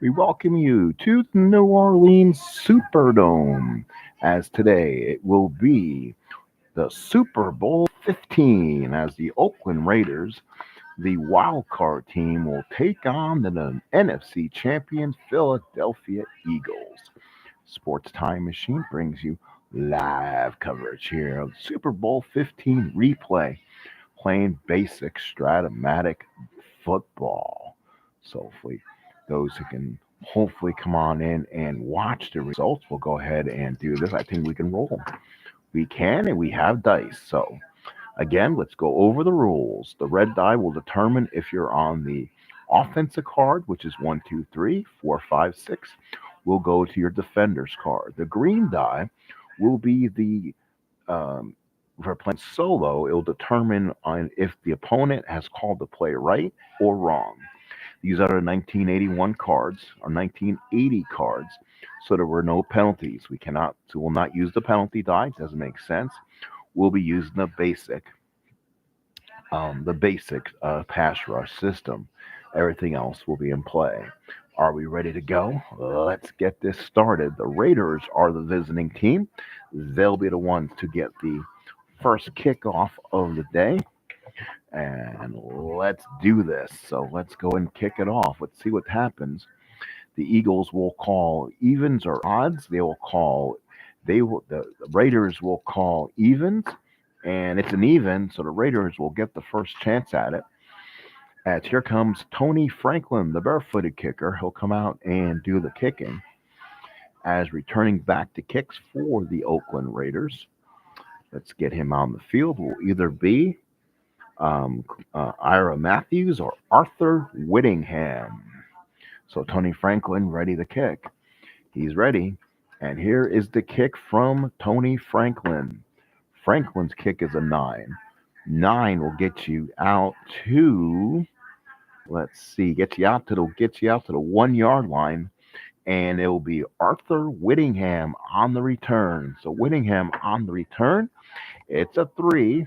We welcome you to the New Orleans Superdome, as today it will be the Super Bowl 15 as the Oakland Raiders, the wild card team, will take on the NFC champion Philadelphia Eagles. Sports Time Machine brings you live coverage here of Super Bowl 15 replay, playing basic stratomatic football. So hopefully those who can hopefully come on in and watch the results will go ahead and do this. I think we can roll. We can and we have dice. So again, let's go over the rules. The red die will determine if you're on the offensive card, which is 1, 2, 3, 4, 5, 6. Will go to your defender's card. The green die will be the if we're playing solo, it will determine on if the opponent has called the play right or wrong. These are the 1981 cards or 1980 cards, so there were no penalties. So we'll not use the penalty die. Doesn't make sense. We'll be using the basic pass rush system. Everything else will be in play. Are we ready to go? Let's get this started. The Raiders are the visiting team. They'll be the ones to get the first kickoff of the day. And let's do this. So let's go and kick it off. Let's see what happens. The Eagles will call evens or odds. The Raiders will call evens, and it's an even, so the Raiders will get the first chance at it. As here comes Tony Franklin, the barefooted kicker. He'll come out and do the kicking. As returning back to kicks for the Oakland Raiders, let's get him on the field. Will either be Ira Matthews or Arthur Whittingham. So Tony Franklin ready to kick. He's ready. And here is the kick from Tony Franklin. Franklin's kick is a 9. 9 will get you out to, let's see, get you out to the 1 yard line, and it will be Arthur Whittingham on the return. So Whittingham on the return, it's a 3,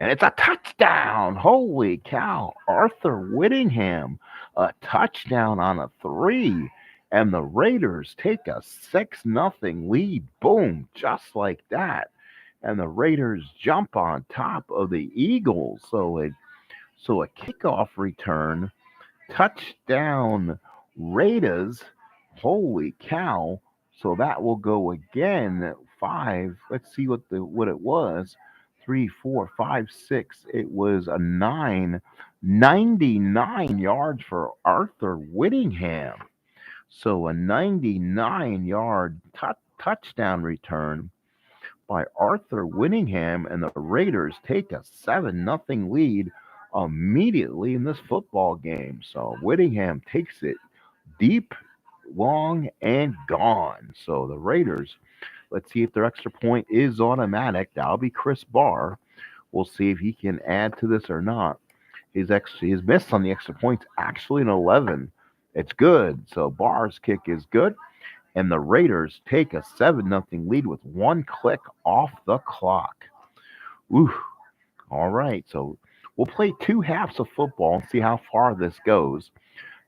and it's a touchdown. Holy cow! Arthur Whittingham, a touchdown on a 3. And the Raiders take a 6-0 lead. Boom, just like that. And the Raiders jump on top of the Eagles. So a kickoff return, touchdown Raiders. Holy cow. So that will go again. 5. Let's see what it was. 3, 4, 5, 6. It was a 9. 99 yards for Arthur Whittingham. So a 99-yard touchdown return by Arthur Whittingham, and the Raiders take a 7-0 lead immediately in this football game. So Whittingham takes it deep, long, and gone. So the Raiders, let's see if their extra point is automatic. That'll be Chris Barr. We'll see if he can add to this or not. His miss on the extra point's actually an 11. It's good. So Barr's kick is good. And the Raiders take a 7-0 lead with 1 click off the clock. Ooh. All right. So we'll play 2 halves of football and see how far this goes.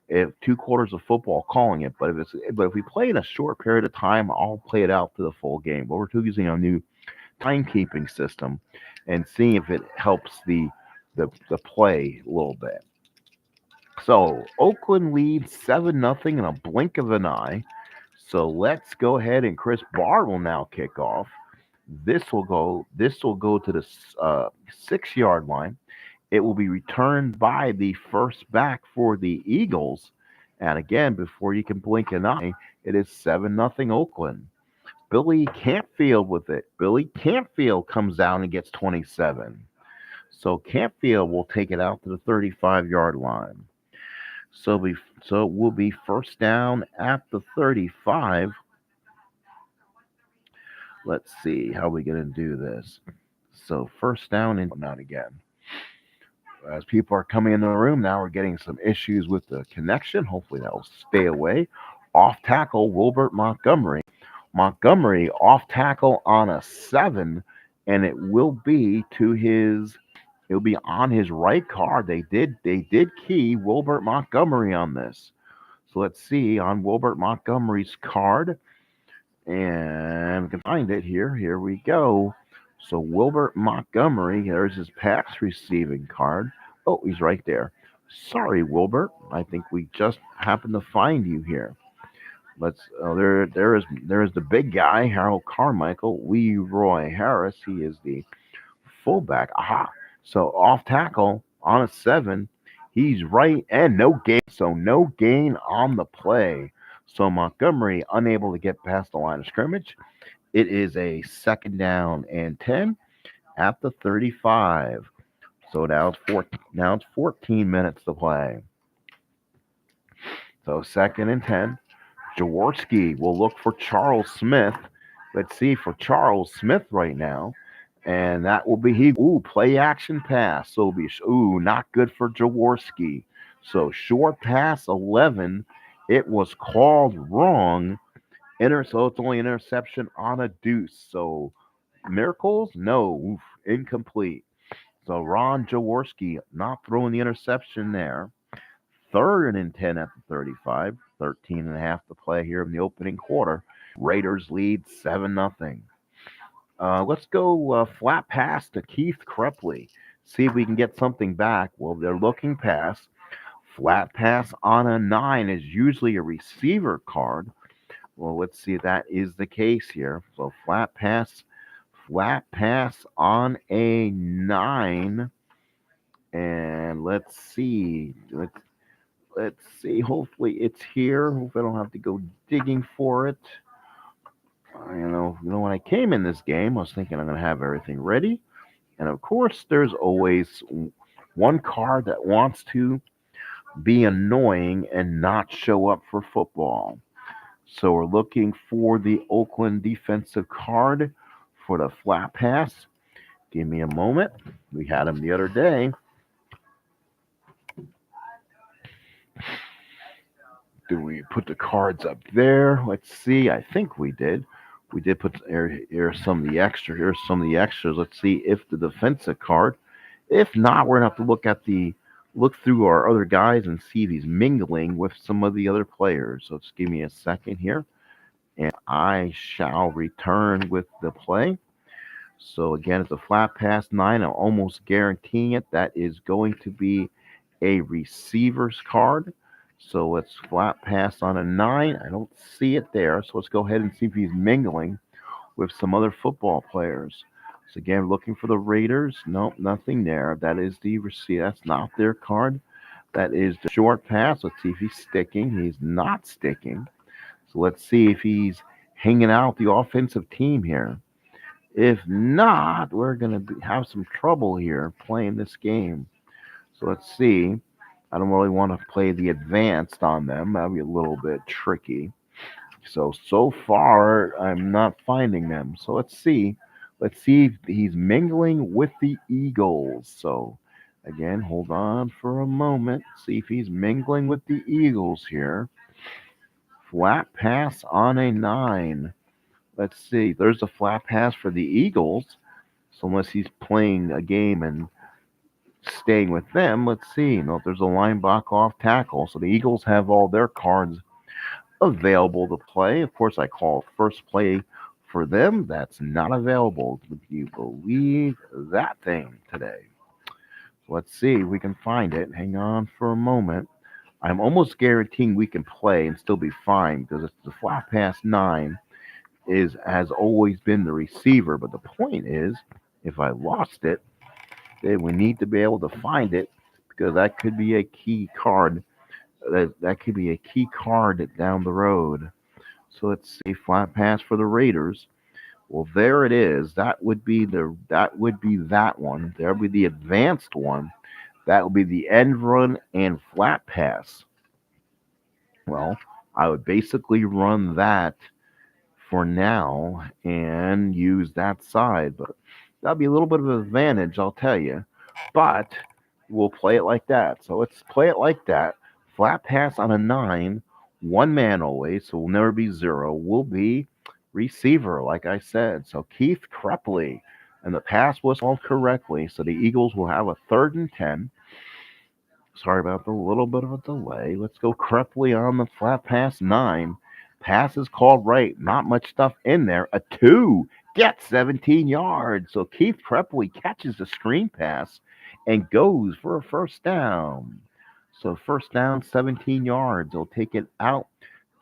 If 2 quarters of football calling it, but if we play in a short period of time, I'll play it out to the full game. But we're using a new timekeeping system and seeing if it helps the play a little bit. So Oakland leads 7-0 in a blink of an eye. So let's go ahead, and Chris Barr will now kick off. This will go to the 6-yard line. It will be returned by the first back for the Eagles. And again, before you can blink an eye, it is 7-0 Oakland. Billy Campfield with it. Billy Campfield comes down and gets 27. So Campfield will take it out to the 35-yard line. So it will be first down at the 35. Let's see how we going to do this. So first down and not again. As people are coming in the room now, we're getting some issues with the connection. Hopefully that will stay away. Off tackle, Wilbert Montgomery. Montgomery off tackle on a 7, and it will be to his. It'll be on his right card. They did key Wilbert Montgomery on this. So let's see on Wilbert Montgomery's card, and we can find it here. Here we go. So Wilbert Montgomery, there's his pass receiving card. Oh, he's right there. Sorry, Wilbert. I think we just happened to find you here. Let's. Oh, there is the big guy, Harold Carmichael, Leroy Harris. He is the fullback. Aha. So off tackle on a 7. He's right and no gain. So no gain on the play. So Montgomery unable to get past the line of scrimmage. It is a second down and 10 at the 35. So now it's 14 minutes to play. So second and 10. Jaworski will look for Charles Smith. Let's see for Charles Smith right now. And that will be play action pass. So it'll be not good for Jaworski. So short pass 11. It was called wrong. So it's only an interception on a deuce. So miracles? No. Incomplete. So Ron Jaworski not throwing the interception there. Third and 10 at the 35. 13 and a half to play here in the opening quarter. Raiders lead 7-0. Let's go flat pass to Keith Krepley. See if we can get something back. Well, they're looking pass. Flat pass on a 9 is usually a receiver card. Well, let's see if that is the case here. So flat pass on a 9. And let's see. Let's see. Hopefully it's here. Hopefully I don't have to go digging for it. When I came in this game, I was thinking I'm going to have everything ready. And of course, there's always one card that wants to be annoying and not show up for football. So we're looking for the Oakland defensive card for the flat pass. Give me a moment. We had him the other day. Do we put the cards up there? Let's see. I think we did. We did put here's some of the extra. Here's some of the extras. Let's see if the defensive card. If not, we're gonna have to look through our other guys and see if he's mingling with some of the other players. So just give me a second here, and I shall return with the play. So again, it's a flat pass 9. I'm almost guaranteeing it. That is going to be a receiver's card. So let's flat pass on a 9. I don't see it there. So let's go ahead and see if he's mingling with some other football players. So again, looking for the Raiders. Nope, nothing there. That is the receiver. That's not their card. That is the short pass. Let's see if he's sticking. He's not sticking. So let's see if he's hanging out the offensive team here. If not, we're going to have some trouble here playing this game. So let's see. I don't really want to play the advanced on them. That'd be a little bit tricky. So far, I'm not finding them. So let's see. Let's see if he's mingling with the Eagles. So again, hold on for a moment. See if he's mingling with the Eagles here. Flat pass on a 9. Let's see. There's a flat pass for the Eagles. So unless he's playing a game and staying with them, let's see. No, there's a linebacker off tackle. So the Eagles have all their cards available to play. Of course, I call first play for them. That's not available. Would you believe that thing today? Let's see if we can find it. Hang on for a moment. I'm almost guaranteeing we can play and still be fine because it's the flat pass 9 has always been the receiver. But the point is, if I lost it, We need to be able to find it because that could be a key card. That could be a key card down the road. So let's see, flat pass for the Raiders. Well, there it is. That one. There would be the advanced one. That would be the end run and flat pass. Well, I would basically run that for now and use that side, but that'll be a little bit of an advantage, I'll tell you. But we'll play it like that. So let's play it like that. Flat pass on a 9, one man always, so we'll never be 0. We'll be receiver, like I said. So Keith Crepley, and the pass was called correctly, so the Eagles will have a 3rd and 10. Sorry about the little bit of a delay. Let's go Crepley on the flat pass 9. Pass is called right. Not much stuff in there. A 2 gets 17 yards. So Keith Crepley catches the screen pass and goes for a first down. So first down, 17 yards. They'll take it out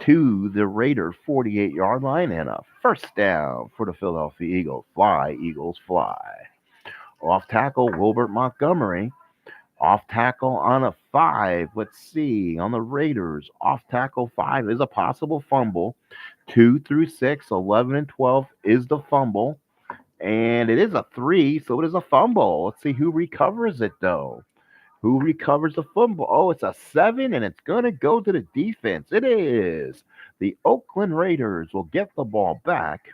to the Raider 48-yard line and a first down for the Philadelphia Eagles. Fly, Eagles, fly. Off tackle, Wilbert Montgomery. Off tackle on a 5. Let's see. On the Raiders, off tackle 5 is a possible fumble. 2 through 6, 11 and 12 is the fumble. And it is a 3, so it is a fumble. Let's see who recovers it, though. Who recovers the fumble? Oh, it's a 7, and it's going to go to the defense. It is. The Oakland Raiders will get the ball back.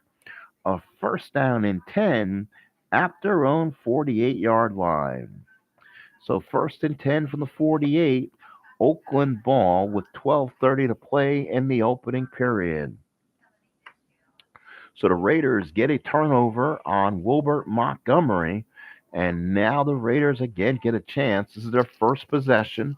A first down and 10 at their own 48-yard line. So first and 10 from the 48, Oakland ball with 12:30 to play in the opening period. So the Raiders get a turnover on Wilbert Montgomery, and now the Raiders again get a chance. This is their first possession.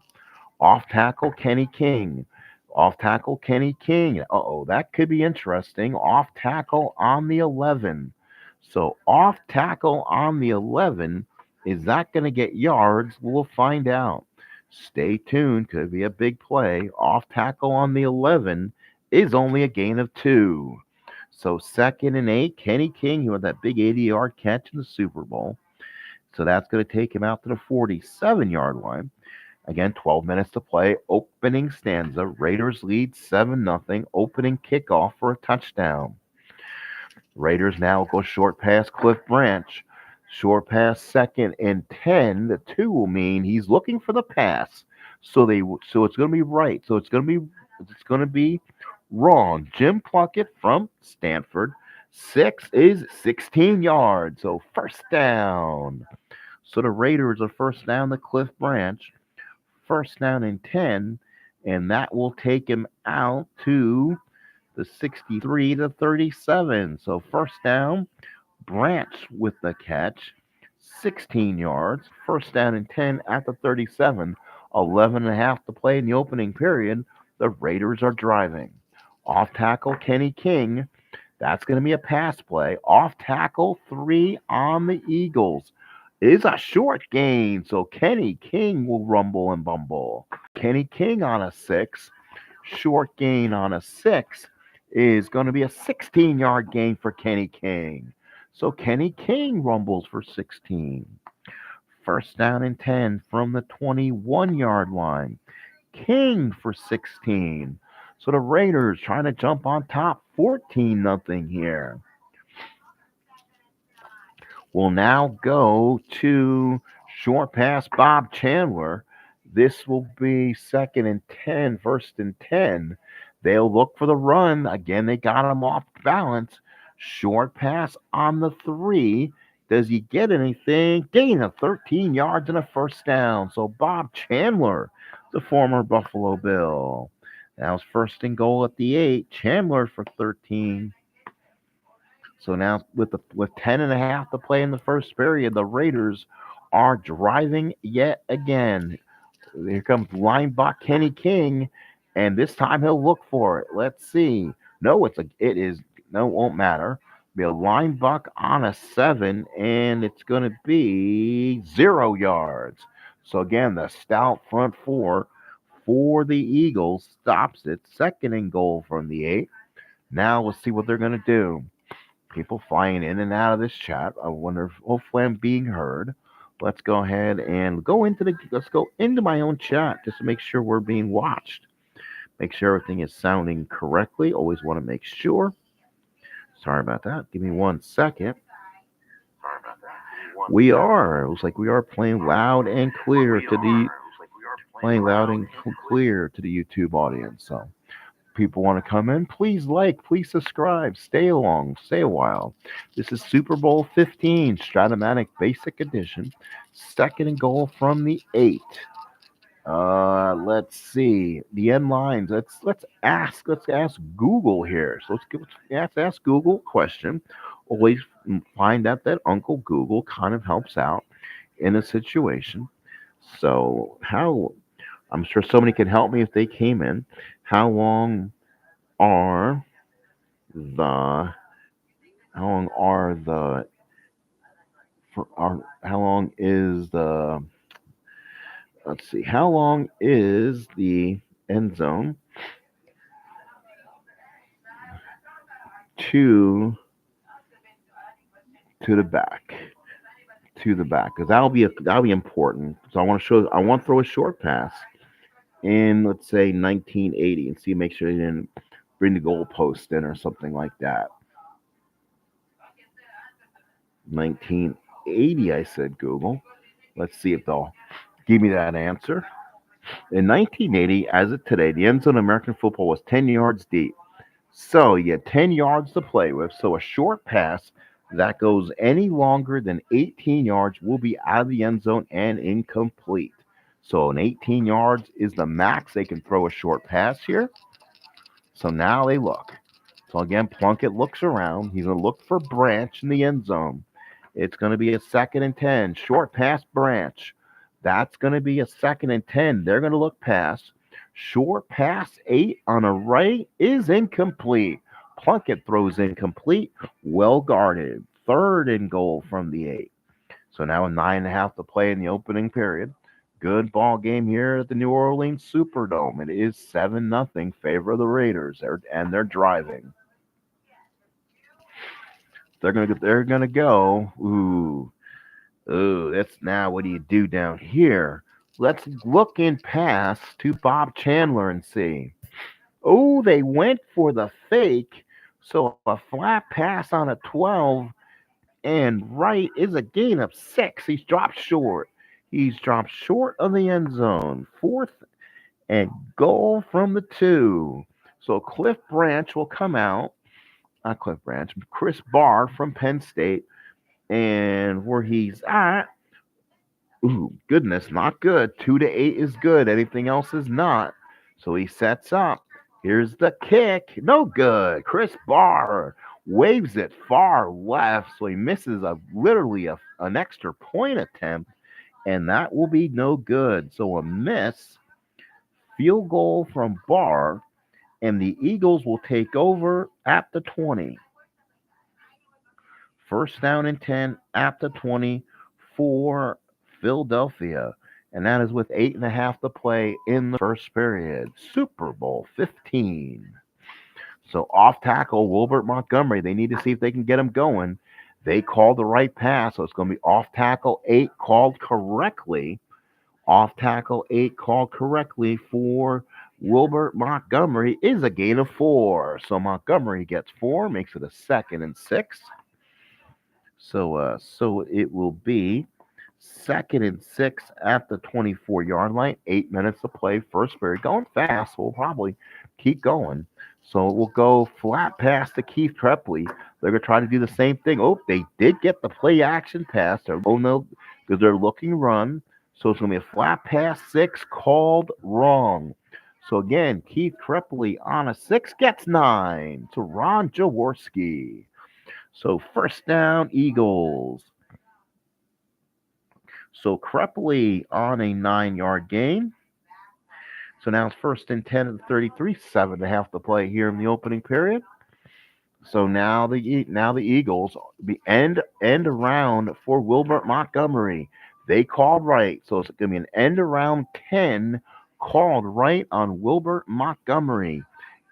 Off tackle Kenny King. Off tackle Kenny King. Uh-oh, that could be interesting. Off tackle on the 11. So off tackle on the 11. Is that going to get yards? We'll find out. Stay tuned. Could be a big play. Off tackle on the 11 is only a gain of 2. So 2nd and 8. Kenny King, who had that big 80-yard catch in the Super Bowl. So that's going to take him out to the 47-yard line. Again, 12 minutes to play. Opening stanza. Raiders lead 7-0. Opening kickoff for a touchdown. Raiders now go short pass Cliff Branch. Short pass 2nd and 10. The 2 will mean he's looking for the pass. So it's going to be right. So it's going to be wrong. Jim Plunkett from Stanford. 6 is 16 yards. So first down. So the Raiders are first down to Cliff Branch. First down and 10. And that will take him out to the 63 to 37. So first down. Branch with the catch, 16 yards, first down and 10 at the 37, 11 and a half to play in the opening period. The Raiders are driving. Off tackle Kenny King, that's going to be a pass play. Off tackle 3 on the Eagles is a short gain, so Kenny King will rumble and bumble. Kenny King on a 6, short gain on a 6 is going to be a 16-yard gain for Kenny King. So Kenny King rumbles for 16. First down and 10 from the 21-yard line. King for 16. So the Raiders trying to jump on top 14-0 here. We'll now go to short pass Bob Chandler. This will be 2nd and 10, 1st and 10. They'll look for the run. Again, they got him off balance. Short pass on the 3. Does he get anything? Gain of 13 yards and a first down. So Bob Chandler, the former Buffalo Bill. Now it's first and goal at the 8. Chandler for 13. So now with 10 and a half to play in the first period, the Raiders are driving yet again. Here comes linebacker Kenny King, and this time he'll look for it. Let's see. No, it won't matter. Be a linebacker on a 7, and it's going to be 0 yards. So again, the stout front 4 for the Eagles stops it. 2nd and goal from the 8. Now let's see what they're going to do. People flying in and out of this chat. I wonder if hopefully I'm being heard. Let's go ahead and let's go into my own chat just to make sure we're being watched. Make sure everything is sounding correctly. Always want to make sure. Sorry about that. Give me 1 second. We are. It looks like we are playing loud and clear to the YouTube audience. So people want to come in, please like, please subscribe, stay along, stay a while. This is Super Bowl 15, Stratomatic Basic Edition, second and goal from the 8. Let's see the end lines. Let's ask Google here. So let's ask Google a question. Always find out that Uncle Google kind of helps out in a situation. So how I'm sure somebody can help me if they came in. How long are the how long are the how long is the let's see how long is the end zone to to the back because that'll be important. So I want to throw a short pass in, let's say, 1980 and see, make sure you didn't bring the goalpost in or something like that. 1980, I said Google. Let's see if they'll give me that answer. In 1980, as of today, the end zone of American football was 10 yards deep. So you had 10 yards to play with. So a short pass that goes any longer than 18 yards will be out of the end zone and incomplete. So an 18 yards is the max they can throw a short pass here. So now they look. So again, Plunkett looks around. He's going to look for Branch in the end zone. It's going to be a 2nd and 10. Short pass Branch. That's going to be a 2nd and 10. They're going to look pass. Short pass 8 on a right is incomplete. Plunkett throws incomplete. Well guarded. 3rd and goal from the 8. So now a 9.5 to play in the opening period. Good ball game here at the New Orleans Superdome. It is 7-0 favor of the Raiders. They're driving. They're gonna go. Ooh, that's now. What do you do down here? Let's look in pass to Bob Chandler and see. Oh, they went for the fake. So a flat pass on a 12 and right is a gain of 6. He's dropped short. He's dropped short of the end zone. 4th and goal from the 2. So Cliff Branch will come out. Not Cliff Branch, Chris Barr from Penn State. And where he's at, ooh, goodness, not good. 2-8 is good. Anything else is not. So he sets up. Here's the kick. No good. Chris Barr waves it far left. So he misses an extra point attempt. And that will be no good. So a miss. Field goal from Barr. And the Eagles will take over at the 20. 1st down and 10 at the 20 for Philadelphia. And that is with 8.5 to play in the first period. Super Bowl 15. So off tackle, Wilbert Montgomery. They need to see if they can get him going. They called the right pass, so it's going to be off tackle 8 called correctly. Off tackle 8 called correctly for Wilbert Montgomery is a gain of 4. So Montgomery gets 4, makes it a 2nd and 6. So it will be 2nd and 6 at the 24-yard line. 8 minutes to play. First period going fast. We'll probably keep going. So we'll go flat pass to Keith Trepley. They're going to try to do the same thing. Oh, they did get the play action pass. Because they're looking run. So it's going to be a flat pass 6 called wrong. So again, Keith Trepley on a 6 gets 9 to Ron Jaworski. So 1st down, Eagles. So Krepley on a 9-yard gain. So now it's 1st and 10 at the 33, 7.5 to play here in the opening period. So now the Eagles be end around for Wilbert Montgomery. They called right, so it's going to be an end around 10 called right on Wilbert Montgomery.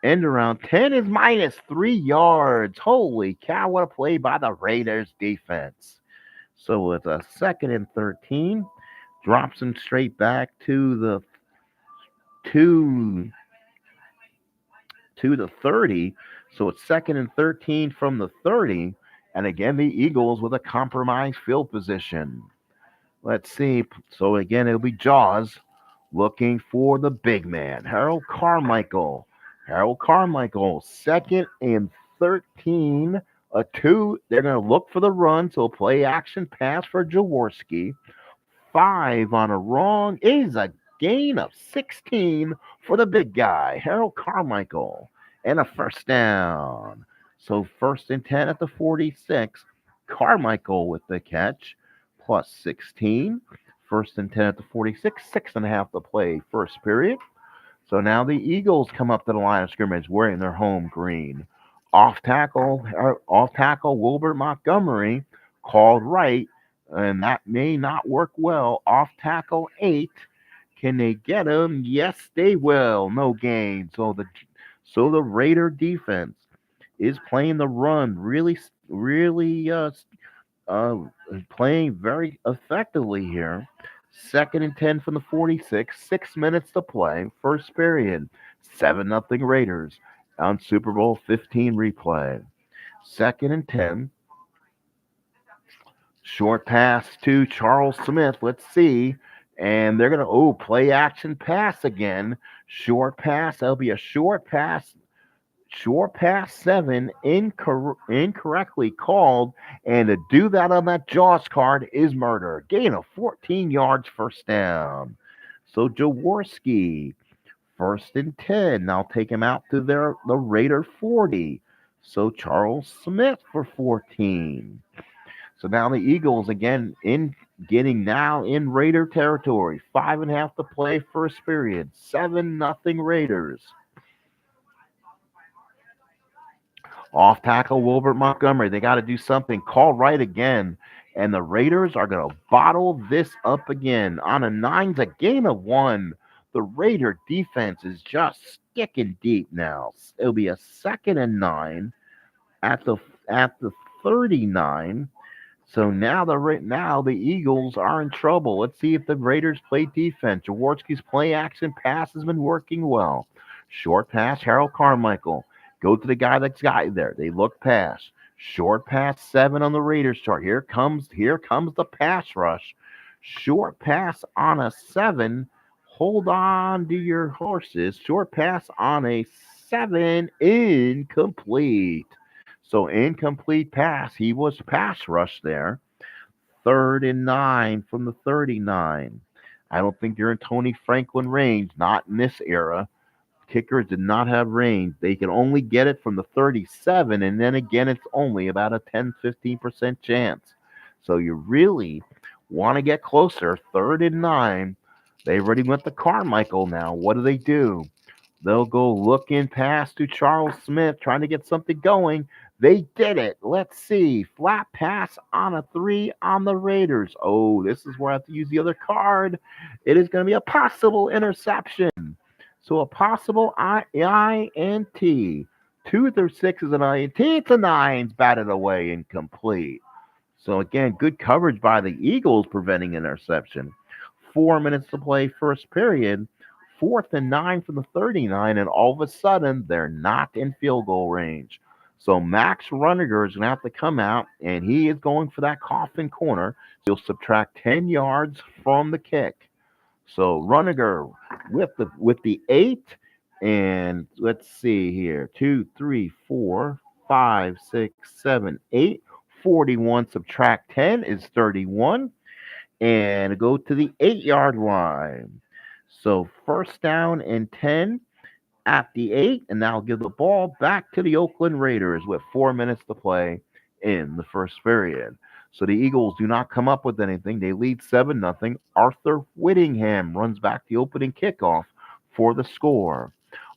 End around 10 is -3 yards. Holy cow, what a play by the Raiders defense. So it's a second and 13. Drops him straight back to to the 30. So it's second and 13 from the 30. And again, the Eagles with a compromised field position. Let's see. So again, it'll be Jaws looking for the big man, Harold Carmichael. Harold Carmichael, second and 13. A two. They're going to look for the run. So play action pass for Jaworski. Five on a wrong is a gain of 16 for the big guy, Harold Carmichael, and a first down. So first and 10 at the 46. Carmichael with the catch, plus 16. First and 10 at the 46, six and a half to play, first period. So now the Eagles come up to the line of scrimmage wearing their home green. Off tackle Wilbert Montgomery called right, and that may not work well. Off tackle 8. Can they get him? Yes, they will. No gain. So the Raider defense is playing the run uh, playing very effectively here. Second and 10 from the 46, 6 minutes to play, first period. 7-0 Raiders on Super Bowl 15 replay. Second and 10, short pass to Charles Smith. Let's see. And they're going to, play action pass again. Short pass. That'll be a short pass. Short pass 7 incorrectly called, and to do that on that Jaws card is murder. Gain of 14 yards, first down. So Jaworski, first and 10. Now take him out to the Raider 40. So Charles Smith for 14. So now the Eagles again getting now in Raider territory. 5.5 to play, first period. 7-0 Raiders. Off tackle Wilbert Montgomery. They got to do something. Call right again. And the Raiders are going to bottle this up again. On a nine's a gain of 1. The Raider defense is just sticking deep now. It'll be a second and 9 at the 39. So now the Eagles are in trouble. Let's see if the Raiders play defense. Jaworski's play action pass has been working well. Short pass, Harold Carmichael. Go to the guy that's got you there. They look pass. Short pass 7 on the Raiders chart. Here comes the pass rush. Short pass on a 7. Hold on to your horses. Short pass on a 7. Incomplete. So incomplete pass. He was pass rush there. Third and 9 from the 39. I don't think you're in Tony Franklin range. Not in this era. Kickers did not have range. They can only get it from the 37, and then again, it's only about a 10-15% chance. So you really want to get closer. Third and 9. They already went to Carmichael now. What do? They'll go looking pass to Charles Smith, trying to get something going. They did it. Let's see. Flat pass on a 3 on the Raiders. Oh, this is where I have to use the other card. It is going to be a possible interception. So a possible INT. 2 through 6 is an INT. It's a 9's batted away, incomplete. So again, good coverage by the Eagles preventing interception. 4 minutes to play, first period. Fourth and 9 from the 39, and all of a sudden they're not in field goal range. So Max Runniger is going to have to come out, and he is going for that coffin corner. He'll subtract 10 yards from the kick. So Runniger with the 8, and let's see here, 2, 3, 4, 5, 6, 7, 8. 41 subtract 10 is 31, and go to the 8-yard line. So first down and 10 at the 8, and now give the ball back to the Oakland Raiders with 4 minutes to play in the first period. So the Eagles do not come up with anything. They lead 7-0. Arthur Whittingham runs back the opening kickoff for the score.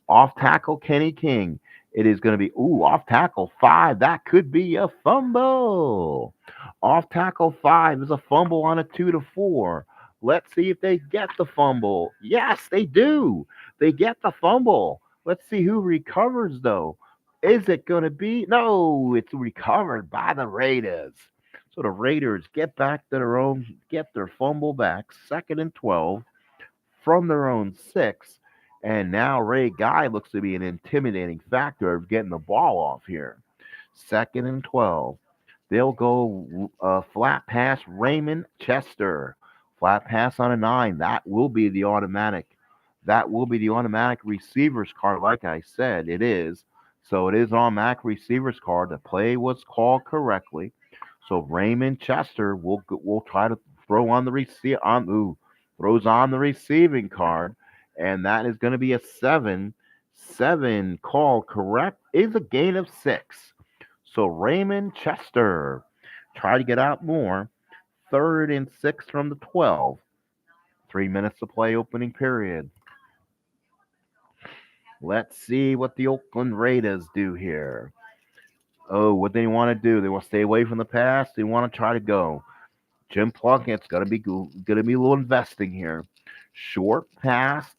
Off tackle Kenny King. It is going to be, off tackle 5. That could be a fumble. Off tackle 5 is a fumble on a 2-4. Let's see if they get the fumble. Yes, they do. They get the fumble. Let's see who recovers, though. Is it going to be? No, it's recovered by the Raiders. So the Raiders get back to get their fumble back, 2nd and 12 from their own 6. And now Ray Guy looks to be an intimidating factor of getting the ball off here. 2nd and 12. They'll go flat pass Raymond Chester. Flat pass on a 9. That will be the automatic. That will be the automatic receivers card. Like I said, it is. So it is automatic receivers card. The play was called correctly. So Raymond Chester will try to throw on the throws on the receiving card, and that is going to be a 7. 7 call correct is a gain of 6. So Raymond Chester try to get out more. 3rd and 6 from the 12. 3 minutes to play opening period. Let's see what the Oakland Raiders do here. Oh, what they want to do? They want to stay away from the pass. They want to try to go. Jim Plunkett's gonna be a little investing here. Short pass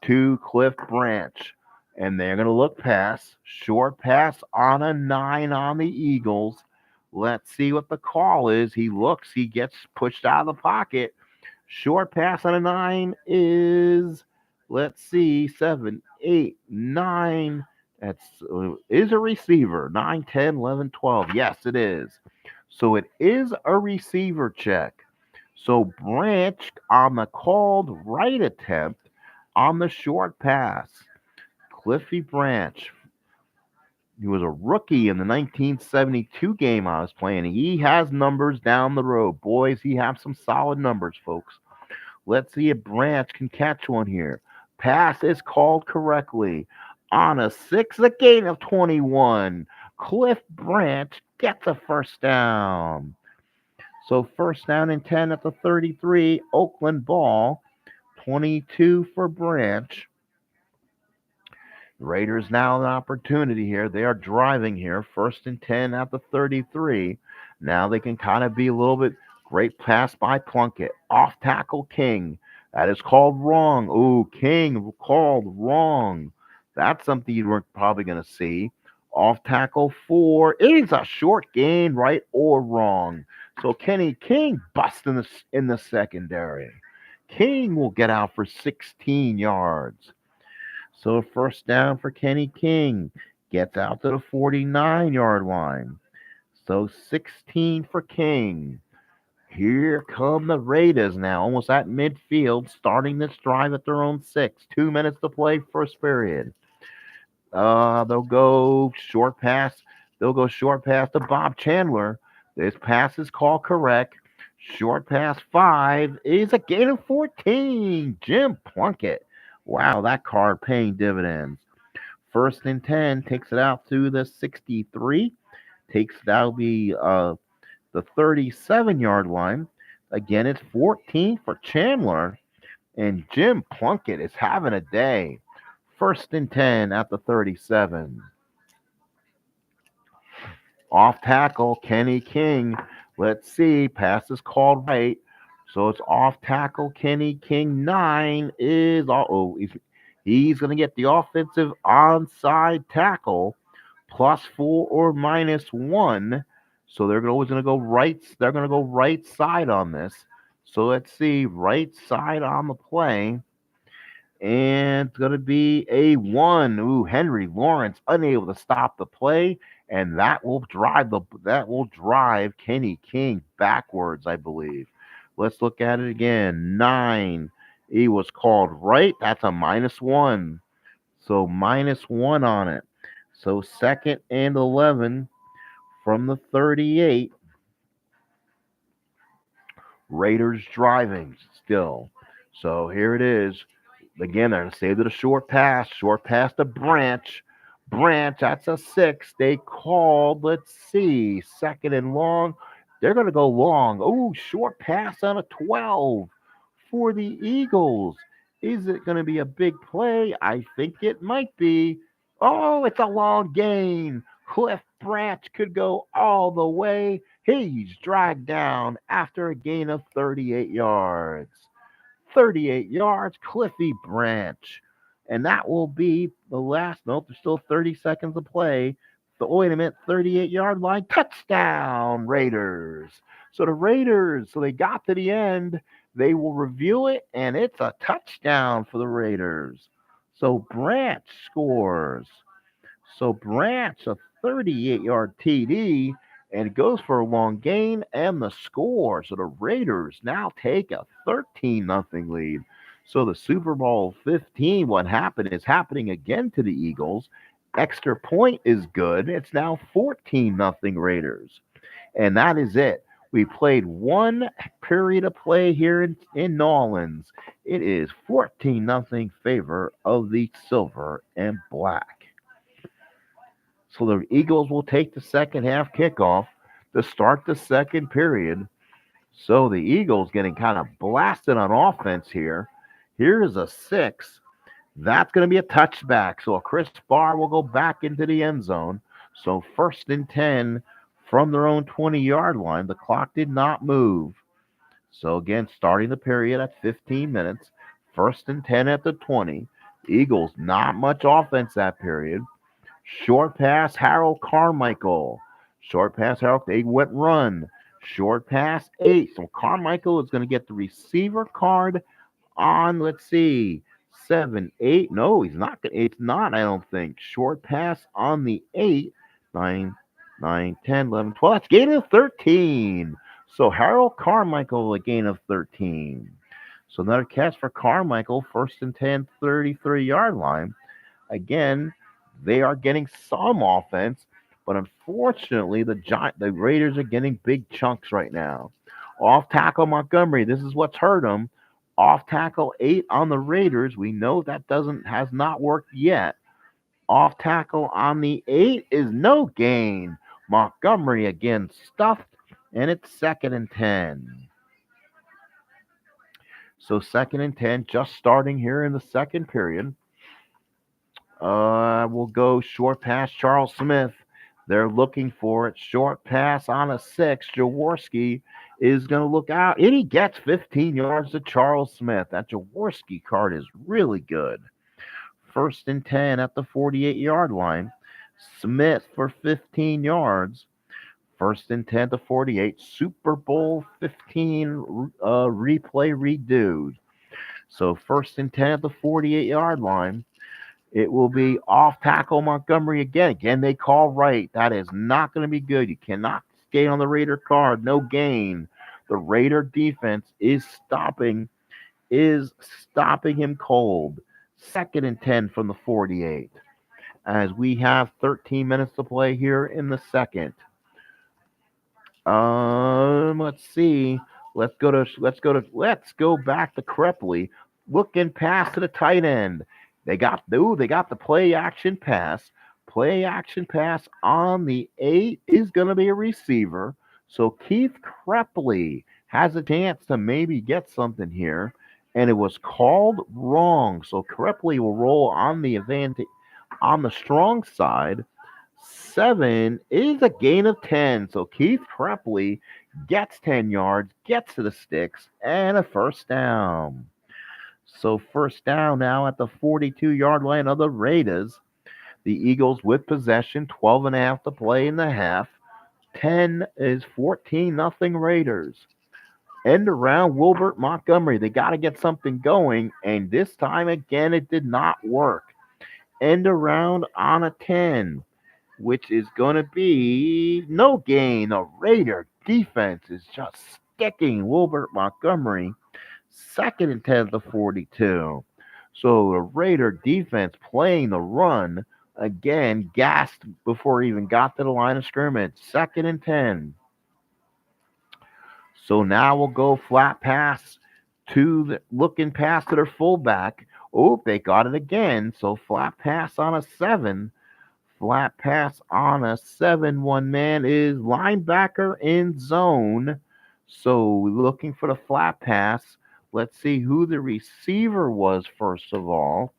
to Cliff Branch, and they're gonna look pass. Short pass on a 9 on the Eagles. Let's see what the call is. He looks. He gets pushed out of the pocket. Short pass on a 9 is, let's see, 7, 8, 9. That's is a receiver. 9, 10, 11, 12. Yes, it is. So it is a receiver check. So Branch on the called right attempt on the short pass. Cliffy Branch. He was a rookie in the 1972 game I was playing. He has numbers down the road. Boys, he has some solid numbers, folks. Let's see if Branch can catch one here. Pass is called correctly. On a 6, a gain of 21. Cliff Branch gets a first down. So 1st down and 10 at the 33. Oakland ball. 22 for Branch. Raiders now an opportunity here. They are driving here. 1st and 10 at the 33. Now they can kind of be a little bit. Great pass by Plunkett. Off tackle King. That is called wrong. Ooh, King called wrong. That's something you weren't probably going to see. Off tackle 4 is a short gain, right or wrong. So Kenny King busts in the secondary. King will get out for 16 yards. So 1st down for Kenny King. Gets out to the 49-yard line. So 16 for King. Here come the Raiders now, almost at midfield, starting this drive at their own 6. 2 minutes to play, first period. They'll go short pass. They'll go short pass to Bob Chandler. This pass is called correct. Short pass 5 is a gain of 14. Jim Plunkett. Wow, that card paying dividends. 1st and 10 takes it out to the 63. That'll be the 37-yard line. Again, it's 14 for Chandler, and Jim Plunkett is having a day. 1st and 10 at the 37. Off tackle, Kenny King. Let's see, pass is called right. So it's off tackle, Kenny King. 9 is, he's going to get the offensive onside tackle, +4 or -1. So they're always going to go right. They're going to go right side on this. So let's see, right side on the play. And it's going to be a 1. Ooh, Henry Lawrence unable to stop the play, and that will drive Kenny King backwards, I believe. Let's look at it again. 9. He was called right. That's a -1. So -1 on it. So 2nd and 11 from the 38. Raiders driving still. So here it is. Again, they're going to save it a short pass. Short pass to Branch. Branch, that's a 6. They called, let's see, 2nd and long. They're going to go long. Oh, short pass on a 12 for the Eagles. Is it going to be a big play? I think it might be. Oh, it's a long gain. Cliff Branch could go all the way. He's dragged down after a gain of 38 yards. 38 yards, Cliffy Branch. And that will be the last. Nope, there's still 30 seconds to play. Wait a minute, 38-yard line, touchdown, Raiders. So the Raiders, so they got to the end. They will review it, and it's a touchdown for the Raiders. So Branch scores. So Branch, a 38-yard TD, and it goes for a long gain and the score. So the Raiders now take a 13-0 lead. So the Super Bowl 15, what happened is happening again to the Eagles. Extra point is good. It's now 14-0 Raiders. And that is it. We played one period of play here in New Orleans. It is 14-0 favor of the silver and black. So the Eagles will take the second half kickoff to start the second period. So the Eagles getting kind of blasted on offense here. Here's a 6. That's going to be a touchback. So Chris Barr will go back into the end zone. So 1st and 10 from their own 20-yard line. The clock did not move. So again, starting the period at 15 minutes. 1st and 10 at the 20. Eagles, not much offense that period. Short pass, Harold Carmichael. Short pass, Harold. They went run. Short pass, 8. So Carmichael is going to get the receiver card on, let's see, 7, 8. No, he's not. It's not, I don't think. Short pass on the 8. 9, 9, 10, 11, 12. That's gain of 13. So Harold Carmichael, a gain of 13. So another catch for Carmichael, 1st and 10, 33-yard line. Again, they are getting some offense, but unfortunately, the Raiders are getting big chunks right now. Off tackle Montgomery, this is what's hurt them. Off tackle 8 on the Raiders. We know that has not worked yet. Off tackle on the 8 is no gain. Montgomery again stuffed, and it's 2nd and 10. So 2nd and 10, just starting here in the second period. We'll go short pass, Charles Smith. They're looking for it. Short pass on a 6. Jaworski is going to look out, and he gets 15 yards to Charles Smith. That Jaworski card is really good. 1st and 10 at the 48-yard line. Smith for 15 yards. 1st and 10 to 48. Super Bowl 15 replay redo. So 1st and 10 at the 48-yard line. It will be off tackle Montgomery again. Again, they call right. That is not going to be good. You cannot skate on the Raider card. No gain. The Raider defense is stopping him cold. 2nd and 10 from the 48. As we have 13 minutes to play here in the second. Let's see. Let's go back to Krepley. Looking pass to the tight end. They got the play action pass. Play action pass on the 8 is going to be a receiver. So Keith Krepley has a chance to maybe get something here. And it was called wrong. So Krepley will roll on the strong side. 7 is a gain of 10. So Keith Krepley gets 10 yards, gets to the sticks, and a first down. So first down now at the 42-yard line of the Raiders. The Eagles with possession, 12.5 to play in the half. 10 is 14-0 Raiders. End around Wilbert Montgomery. They got to get something going, and this time again it did not work. End around on a 10, which is going to be no gain. The Raider defense is just sticking Wilbert Montgomery. 2nd and 10 to 42. So the Raider defense playing the run again, gassed before he even got to the line of scrimmage. 2nd and 10. So now we'll go flat pass looking pass to their fullback. Oh, they got it again. So flat pass on a 7. Flat pass on a 7. One man is linebacker in zone. So looking for the flat pass. Let's see who the receiver was first of all.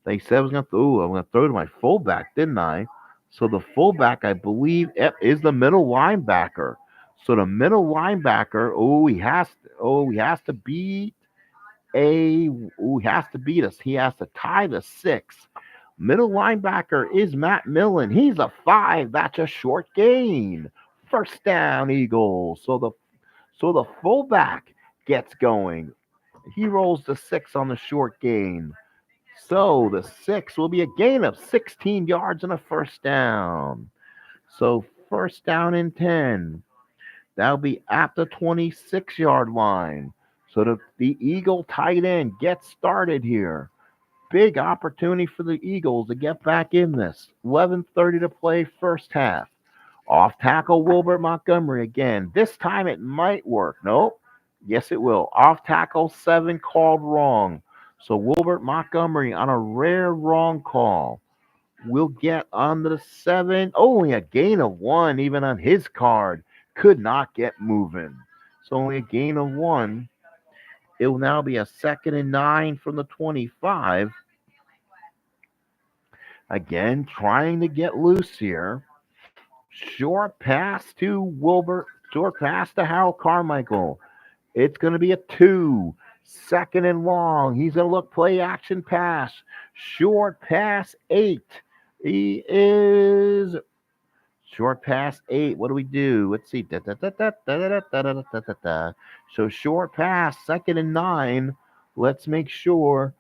They said I'm going to throw to my fullback, didn't I? So the fullback, I believe, is the middle linebacker. So the middle linebacker, he has to beat us. He has to tie the 6. Middle linebacker is Matt Millen. He's a 5. That's a short gain. First down, Eagles. So So the fullback gets going. He rolls the 6 on the short gain. So the 6 will be a gain of 16 yards and a first down. So first down and 10. That'll be at the 26-yard line. So the Eagle tight end gets started here. Big opportunity for the Eagles to get back in this. 11:30 to play first half. Off tackle Wilbert Montgomery again. This time it might work. Nope. Yes, it will. Off tackle 7 called wrong. So Wilbert Montgomery on a rare wrong call will get on the 7. Only a gain of 1 even on his card. Could not get moving. So only a gain of 1. It will now be a 2nd and 9 from the 25. Again, trying to get loose here. Short pass to Wilbert. Short pass to Harold Carmichael. It's going to be a 2. 2nd and long. He's going to look play action pass. Short pass 8. He is short pass 8. What do we do? Let's see. So short pass, 2nd and 9. Let's make sure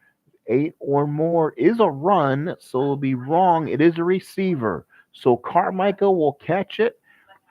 8 or more is a run. So it'll be wrong. It is a receiver. So Carmichael will catch it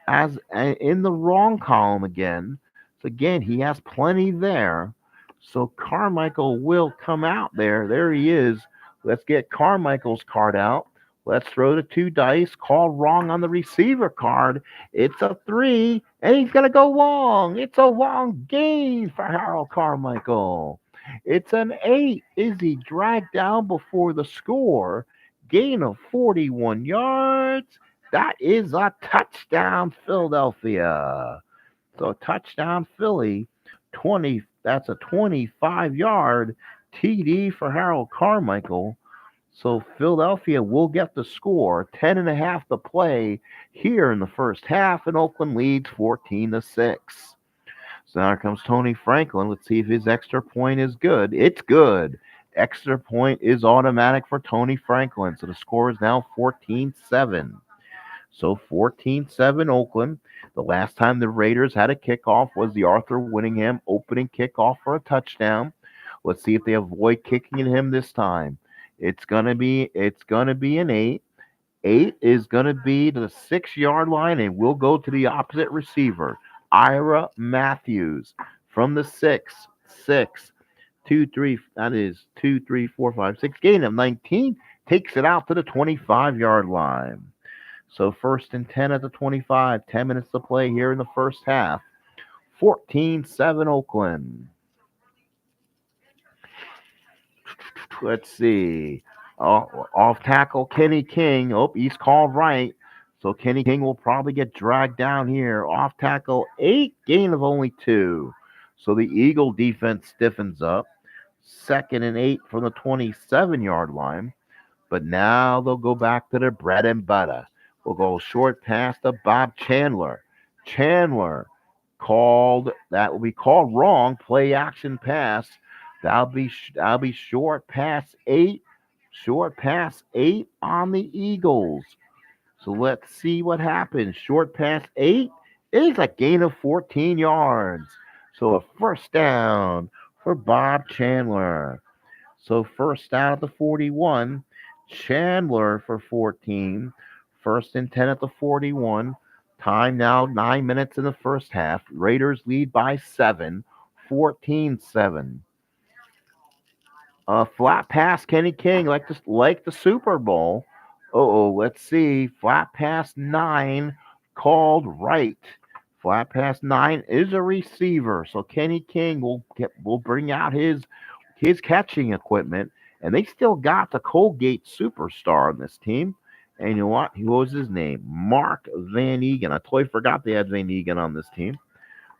as in the wrong column again. So again, he has plenty there. So Carmichael will come out there. There he is. Let's get Carmichael's card out. Let's throw the 2 dice. Called wrong on the receiver card. It's a 3, and he's going to go long. It's a long gain for Harold Carmichael. It's an 8. Is he dragged down before the score? Gain of 41 yards. That is a touchdown, Philadelphia. So touchdown, Philly. 20. That's a 25-yard TD for Harold Carmichael. So Philadelphia will get the score. 10.5 to play here in the first half, and Oakland leads 14-6. So now comes Tony Franklin. Let's see if his extra point is good. It's good. Extra point is automatic for Tony Franklin. So the score is now 14-7. So 14-7 Oakland. The last time the Raiders had a kickoff was the Arthur Whittingham opening kickoff for a touchdown. Let's see if they avoid kicking him this time. It's gonna be an 8. 8 is gonna be to the 6-yard line and we'll go to the opposite receiver. Ira Matthews from the 6. 6. 2, 3, that is 2, 3, 4, 5, 6. Gain of 19. Takes it out to the 25-yard line. So first and 10 at the 25. 10 minutes to play here in the first half. 14-7 Oakland. Let's see. Off tackle Kenny King. Oh, he's called right. So Kenny King will probably get dragged down here. Off tackle 8. Gain of only 2. So the Eagle defense stiffens up. 2nd and 8 from the 27-yard line. But now they'll go back to their bread and butter. We'll go short pass to Bob Chandler. Chandler that will be called wrong. Play action pass. That'll be short pass 8. Short pass 8 on the Eagles. So let's see what happens. Short pass 8 is a gain of 14 yards. So a first down for Bob Chandler. So first down at the 41. Chandler for 14. First and 10 at the 41. Time now 9 minutes in the first half. Raiders lead by 7. 14-7. Flat pass, Kenny King, like the Super Bowl. Let's see. Flat pass 9 called right. Flat pass 9 is a receiver, so Kenny King will bring out his catching equipment, and they still got the Colgate superstar on this team. And you know what? What was his name? Mark Van Egan. I totally forgot they had Van Egan on this team.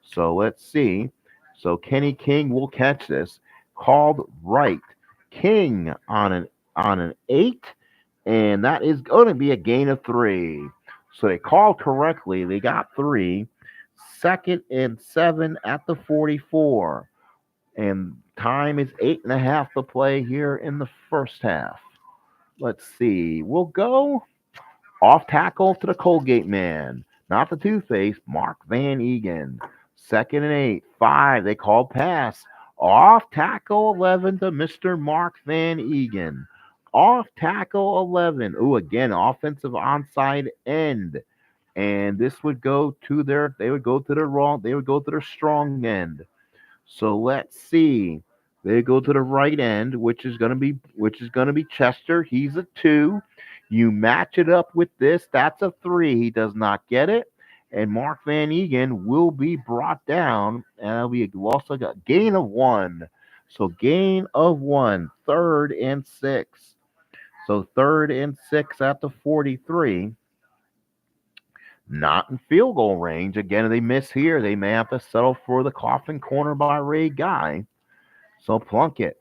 So let's see. So Kenny King will catch this. Called right. King on an 8, and that is going to be a gain of 3. So they called correctly. They got 3. 2nd and 7 at the 44. And time is 8.5 to play here in the first half. Let's see. We'll go off tackle to the Colgate man. Not the Two-Face, Mark Van Egan. Second and 8. 5. They called pass. Off tackle 11 to Mr. Mark Van Egan. Off tackle 11. Ooh, again, offensive onside end. And this would go to their, they would go to their wrong, they would go to their strong end. So let's see. They go to the right end, which is gonna be Chester. He's a 2. You match it up with this. That's a 3. He does not get it. And Mark Van Egan will be brought down, and it'll be a loss of a gain of 1. So gain of 1. Third and 6. So third and 6 at the 43. Not in field goal range. Again, if they miss here, they may have to settle for the coffin corner by Ray Guy. So Plunkett,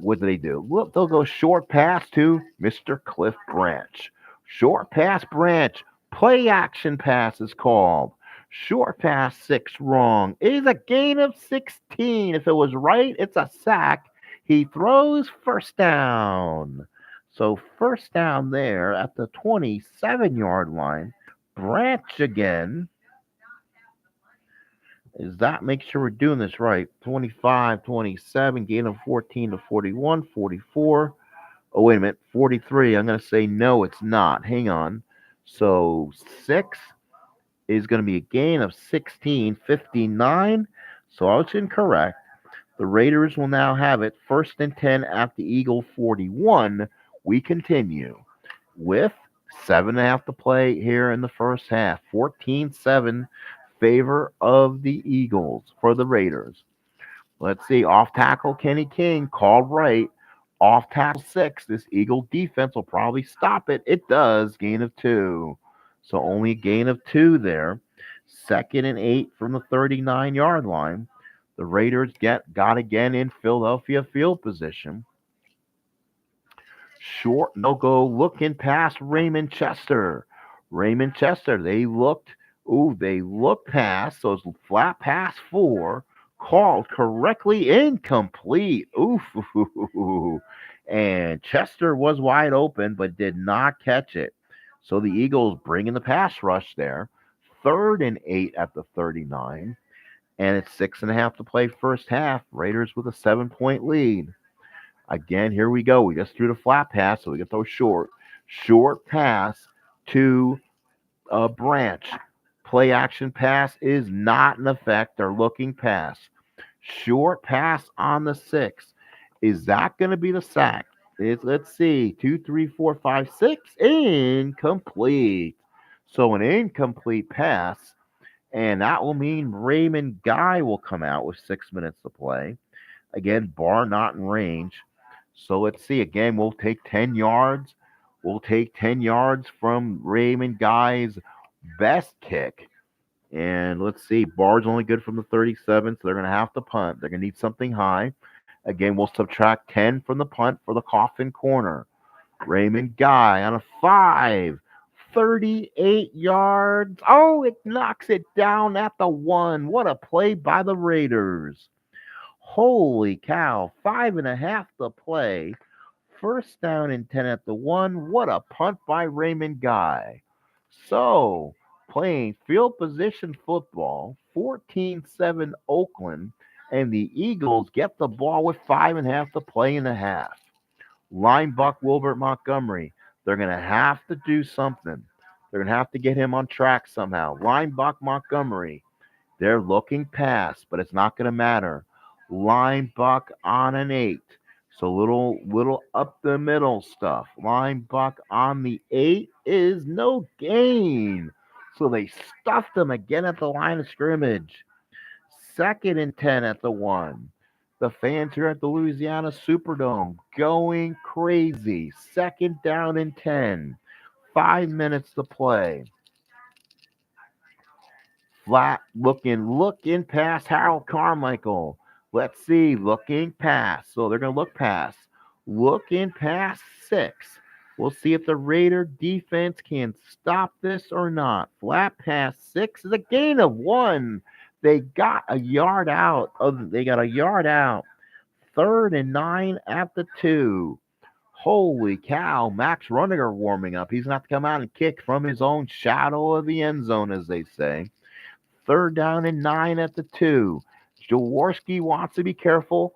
what do they do? Look, they'll go short pass to Mr. Cliff Branch. Short pass Branch. Play action pass is called. Short pass 6 wrong. It is a gain of 16. If it was right, it's a sack. He throws first down. So first down there at the 27-yard line. Branch again. Is that make sure we're doing this right? 25, 27, gain of 14 to 41, 44. Oh, wait a minute. 43. I'm going to say no, it's not. Hang on. So 6 is going to be a gain of 16, 59. So I was incorrect. The Raiders will now have it first and 10 at the Eagle 41. We continue with 7.5 to play here in the first half. 14-7 favor of the Eagles for the Raiders. Let's see. Off tackle Kenny King called right. Off tackle 6. This Eagle defense will probably stop it. It does. Gain of 2. So only a gain of 2 there. Second and 8 from the 39-yard line. The Raiders got again in Philadelphia field position. Short, no go looking past Raymond Chester. Raymond Chester, they looked past. So it's flat pass 4. Called correctly incomplete. Oof. And Chester was wide open but did not catch it. So the Eagles bring in the pass rush there. Third and 8 at the 39. And it's 6.5 to play first half. Raiders with a 7-point lead. Again, here we go. We just threw the flat pass, so we get those short. Short pass to Branch. Play action pass is not in effect. They're looking pass. Short pass on the 6. Is that going to be the sack? Let's see. 2, 3, 4, 5, 6. Incomplete. So an incomplete pass. And that will mean Raymond Guy will come out with 6 minutes to play. Again, bar not in range. So let's see. Again, we'll take 10 yards. We'll take 10 yards from Raymond Guy's best kick. And let's see. Bar's only good from the 37, so they're going to have to punt. They're going to need something high. Again, we'll subtract 10 from the punt for the coffin corner. Raymond Guy on a 5. 38 yards. Oh, it knocks it down at the 1. What a play by the Raiders. Holy cow. 5.5 to play. First down and 10 at the 1. What a punt by Raymond Guy. So, playing field position football, 14-7 Oakland, and the Eagles get the ball with 5.5 to play in the half. Linebuck Wilbert Montgomery. They're going to have to do something. They're going to have to get him on track somehow. Linebuck Montgomery. They're looking pass, but it's not going to matter. Linebuck on an 8. So little up the middle stuff. Linebuck on the 8 is no gain. So they stuffed him again at the line of scrimmage. Second and 10 at the 1. The fans here at the Louisiana Superdome going crazy. Second down and 10. 5 minutes to play. Flat looking past Harold Carmichael. Let's see, looking pass. So they're going to look pass. Looking past 6. We'll see if the Raider defense can stop this or not. Flat pass 6 is a gain of 1. They got a yard out. Third and 9 at the 2. Holy cow. Max Runniger warming up. He's going to have to come out and kick from his own shadow of the end zone, as they say. Third down and 9 at the 2. Jaworski wants to be careful.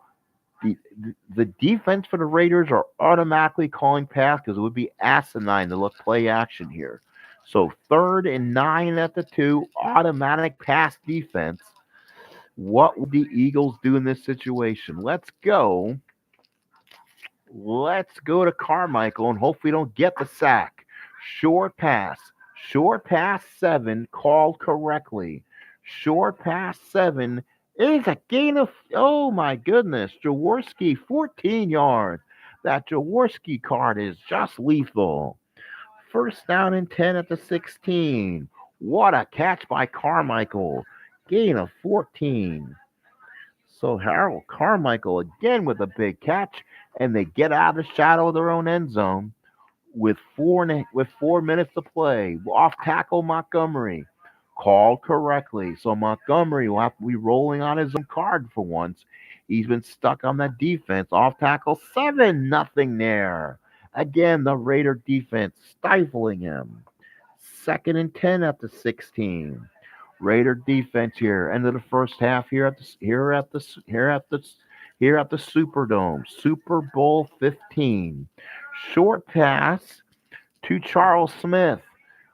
The defense for the Raiders are automatically calling pass because it would be asinine to look play action here. So third and 9 at the 2, automatic pass defense. What would the Eagles do in this situation? Let's go. Let's go to Carmichael and hope we don't get the sack. Short pass. Short pass 7 called correctly. Short pass 7 is a gain of, oh my goodness, Jaworski 14 yards. That Jaworski card is just lethal. First down and 10 at the 16. What a catch by Carmichael. Gain of 14. So Harold Carmichael again with a big catch, and they get out of the shadow of their own end zone with 4 minutes to play. Off tackle Montgomery called correctly. So Montgomery will have to be rolling on his own card for once. He's been stuck on that defense. Off tackle 7-0 there. Again, the Raider defense stifling him. Second and 10 at the 16. Raider defense here. End of the first half here at the Superdome. Super Bowl 15. Short pass to Charles Smith.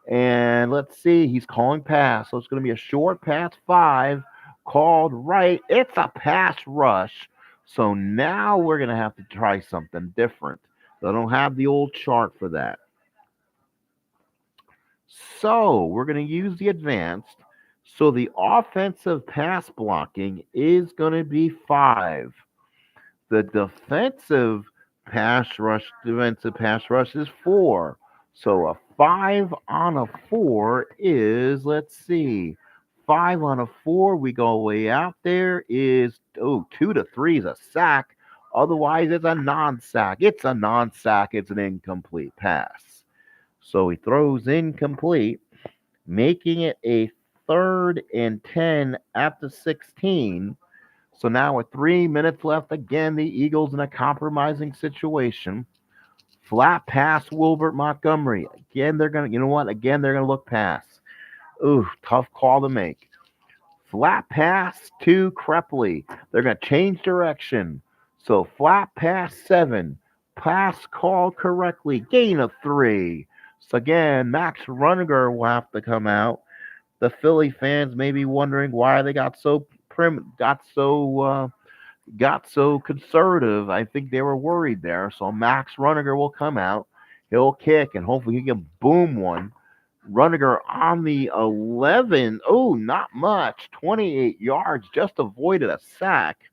And let's see, he's calling pass. So it's going to be a short pass 5 called right. It's a pass rush. So now we're going to have to try something different. They don't have the old chart for that. So we're going to use the advanced. So the offensive pass blocking is going to be 5. The defensive pass rush is 4. So a 5 on a 4 is, let's see, 5 on a 4. We go way out there is 2 to 3 is a sack. Otherwise, it's a non-sack. It's a non-sack. It's an incomplete pass. So he throws incomplete, making it a third and 10 at the 16. So now with 3 minutes left, again, the Eagles in a compromising situation. Flat pass Wilbert Montgomery. Again, they're going to, you know what? Again, they're going to look pass. Ooh, tough call to make. Flat pass to Krepley. They're going to change direction. So flat pass 7. Pass called correctly. Gain of 3. So again, Max Runninger will have to come out. The Philly fans may be wondering why they got so conservative. I think they were worried there. So Max Runninger will come out. He'll kick and hopefully he can boom one. Runninger on the 11. Oh, not much. 28 yards. Just avoided a sack.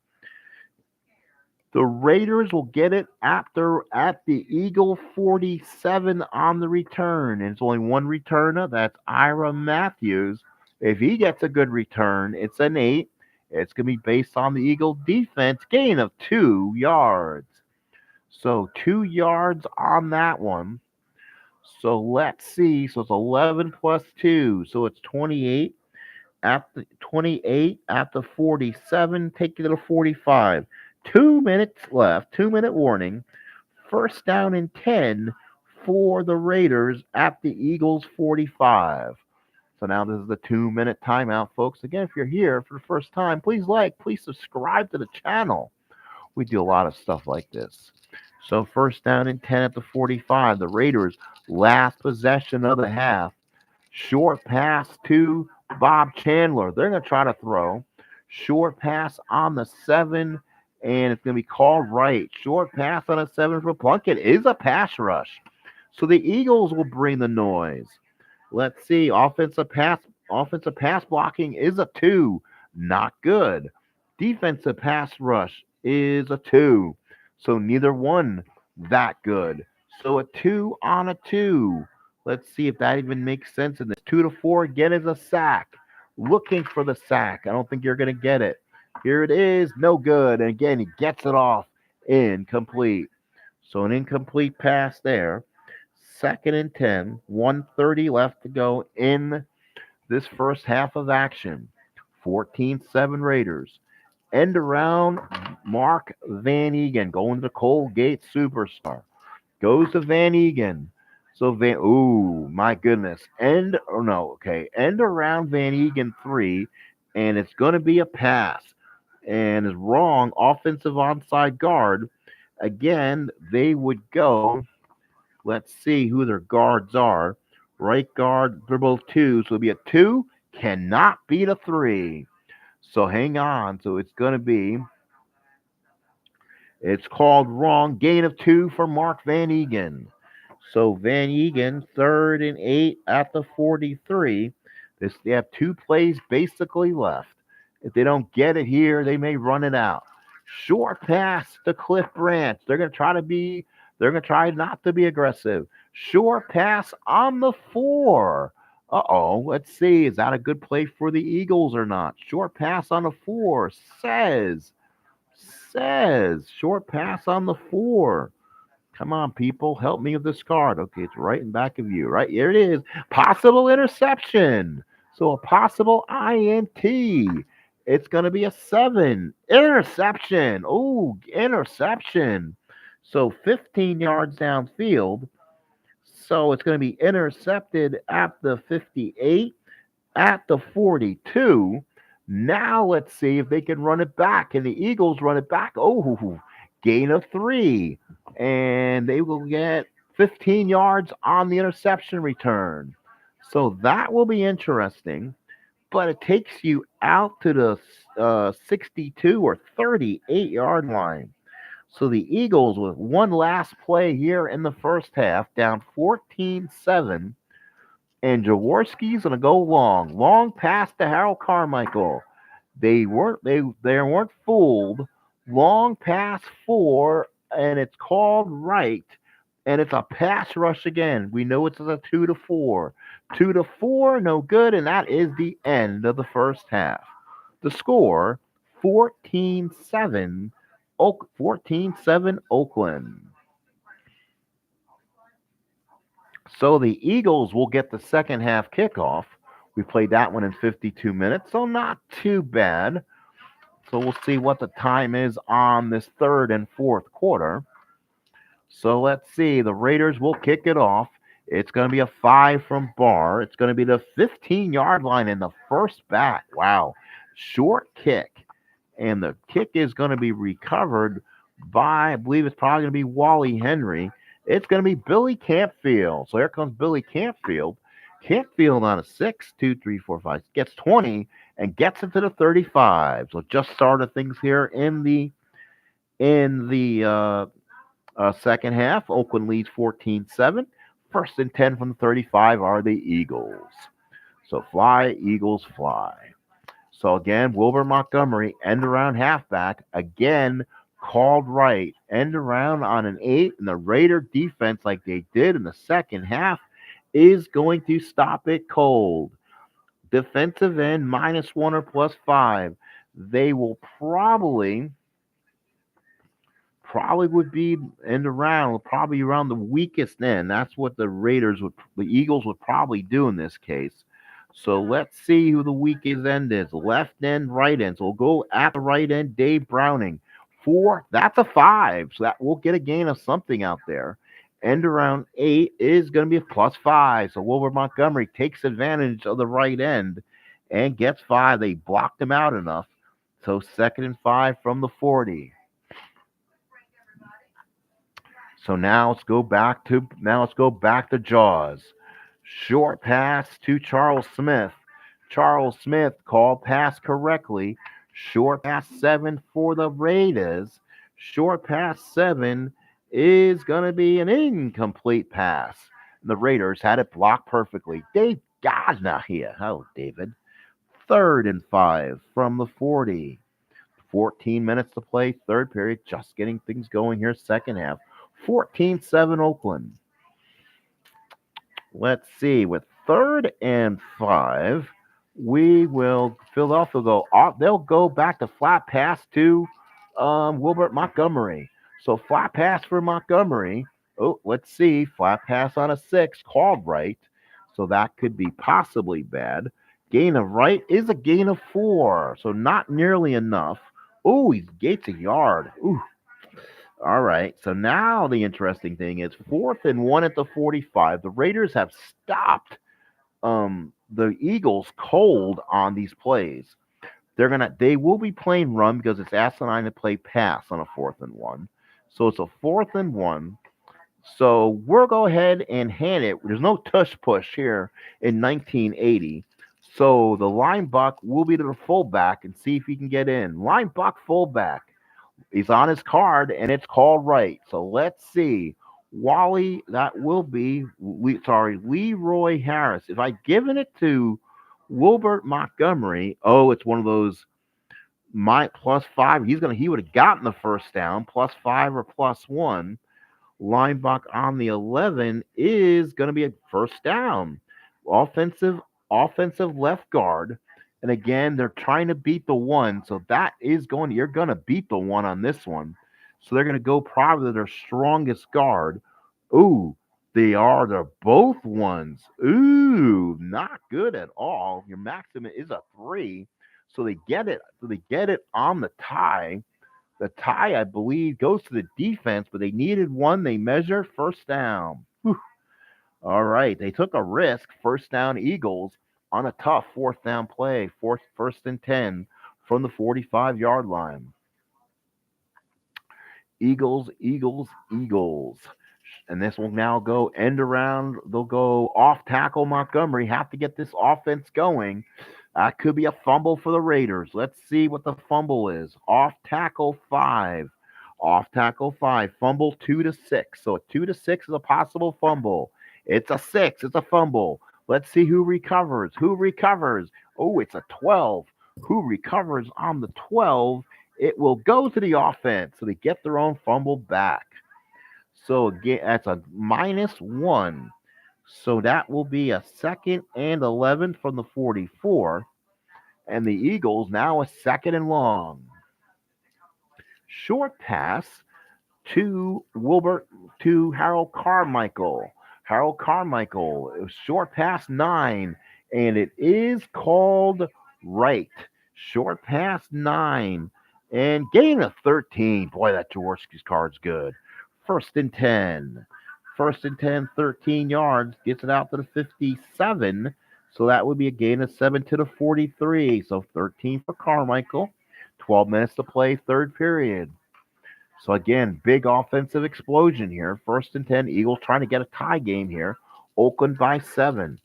The Raiders will get it at the Eagle 47 on the return. And it's only one returner. That's Ira Matthews. If he gets a good return, it's an 8. It's going to be based on the Eagle defense. Gain of 2 yards. So 2 yards on that one. So let's see. So it's 11 plus 2. So it's 28 at the 47. Take it to the 45. 2 minutes left. 2-minute warning. First down and 10 for the Raiders at the Eagles 45. So now this is the 2-minute timeout, folks. Again, if you're here for the first time, please please subscribe to the channel. We do a lot of stuff like this. So first down and 10 at the 45. The Raiders last possession of the half. Short pass to Bob Chandler. They're going to try to throw. Short pass on the 7, and it's going to be called right. Short pass on a 7 for Plunkett is a pass rush. So the Eagles will bring the noise. Let's see. Offensive pass blocking is a 2. Not good. Defensive pass rush is a 2. So neither one that good. So a 2 on a 2. Let's see if that even makes sense in this. 2 to 4 again is a sack. Looking for the sack. I don't think you're going to get it. Here it is. No good. And again, he gets it off. Incomplete. So an incomplete pass there. Second and 10. 1:30 left to go in this first half of action. 14-7 Raiders. End around Mark Van Egan going to Colgate Superstar. Goes to Van Egan. So my goodness. End around Van Egan 3, and it's going to be a pass. And is wrong, offensive onside guard. Again, they would go. Let's see who their guards are. Right guard, they're both twos. So it'll be a 2, cannot beat a 3. So hang on. So it's called wrong. Gain of 2 for Mark Van Egan. So Van Egan, 3rd and 8 at the 43. They have 2 plays basically left. If they don't get it here, they may run it out. Short pass to Cliff Branch. They're gonna try not to be aggressive. Short pass on the 4. Uh-oh. Let's see. Is that a good play for the Eagles or not? Short pass on the 4. Says. Short pass on the 4. Come on, people, help me with this card. Okay, it's right in back of you. Right here it is. Possible interception. So a possible INT. It's going to be a 7. Interception. Oh, interception. So 15 yards downfield. So it's going to be intercepted at the 58, at the 42. Now let's see if they can run it back. And the Eagles run it back. Oh, gain of 3. And they will get 15 yards on the interception return. So that will be interesting. But it takes you out to the 62 or 38-yard line. So the Eagles, with one last play here in the first half, down 14-7. And Jaworski's gonna go long. Long pass to Harold Carmichael. They weren't fooled. Long pass 4, and it's called right. And it's a pass rush again. We know it's a 2-4. 2-4, no good, and that is the end of the first half. The score 14-7. 14-7 Oakland. So the Eagles will get the second half kickoff. We played that one in 52 minutes, so not too bad. So we'll see what the time is on this third and fourth quarter. So let's see. The Raiders will kick it off. It's going to be a 5 from Barr. It's going to be the 15-yard line in the first back. Wow. Short kick. And the kick is going to be recovered by, I believe it's probably going to be Wally Henry. It's going to be Billy Campfield. So here comes Billy Campfield. Campfield on a 6, 2, 3, 4, 5, gets 20 and gets it to the 35. So just started things here in the second half. Oakland leads 14-7. First and 10 from the 35 are the Eagles. So fly, Eagles, fly. So again, Wilbur Montgomery, end around halfback, again called right. End around on an 8, and the Raider defense, like they did in the second half, is going to stop it cold. Defensive end -1 or +5. They will probably would be probably around the weakest end. That's what the Eagles would probably do in this case. So let's see who the weakest end is. Left end, right end. So we'll go at the right end, Dave Browning. 4, that's a 5. So that will get a gain of something out there. End around 8 is going to be a +5. So Wilbur Montgomery takes advantage of the right end and gets 5. They blocked him out enough. So 2nd and 5 from the 40. So now let's go back to Jaws. Short pass to Charles Smith. Charles Smith called pass correctly. Short pass 7 for the Raiders. Short pass 7 is going to be an incomplete pass. The Raiders had it blocked perfectly. Dave Gosna here. Oh, David. 3rd and 5 from the 40. 14 minutes to play, third period. Just getting things going here, second half. 14-7 Oakland. Let's see. With 3rd and 5, Philadelphia they'll go back to flat pass to Wilbert Montgomery. So flat pass for Montgomery. Oh, let's see. Flat pass on a 6, called right. So that could be possibly bad. Gain of right is a gain of 4. So not nearly enough. Oh, he gains a yard. Ooh. All right. So now the interesting thing is 4th and 1 at the 45. The Raiders have stopped the Eagles cold on these plays. They will be playing run because it's asinine to play pass on a 4th and 1. So it's a 4th and 1. So we'll go ahead and hand it. There's no tush push here in 1980. So the linebacker will be to the fullback and see if he can get in. Linebacker fullback. He's on his card and it's called right. So let's see. Wally, that will be Leroy Harris. If I given it to Wilbert Montgomery, oh, it's one of those my +5. He would have gotten the first down, +5 or +1. Linebacker on the 11 is going to be a first down. Offensive, offensive left guard. And again, they're trying to beat the one. So you're going to beat the one on this one. So they're going to go probably their strongest guard. Ooh, they're both ones. Ooh, not good at all. Your maximum is a 3. So they get it. So they get it on the tie. The tie, I believe, goes to the defense, but they needed one. They measured first down. Whew. All right. They took a risk. First down Eagles on a tough 4th down play. 1st and 10 from the 45-yard line. Eagles, Eagles, Eagles. And this will now go end around. They'll go off tackle Montgomery. Have to get this offense going. Could be a fumble for the Raiders. Let's see what the fumble is. Off tackle 5. Off tackle 5. Fumble 2-6. So a 2-6 is a possible fumble. It's a 6. It's a fumble. Let's see who recovers. Who recovers? Oh, it's a 12. Who recovers on the 12? It will go to the offense. So they get their own fumble back. So again, that's a -1. So that will be a 2nd and 11 from the 44. And the Eagles now a 2nd and long. Short pass to Harold Carmichael. Harold Carmichael. It was short pass 9. And it is called right. Short pass 9. And gain of 13. Boy, that Jaworski's card's good. 1st and 10. 1st and 10, 13 yards. Gets it out to the 57. So that would be a gain of 7 to the 43. So 13 for Carmichael. 12 minutes to play, third period. So again, big offensive explosion here. 1st and 10. Eagles trying to get a tie game here. Oakland by 7.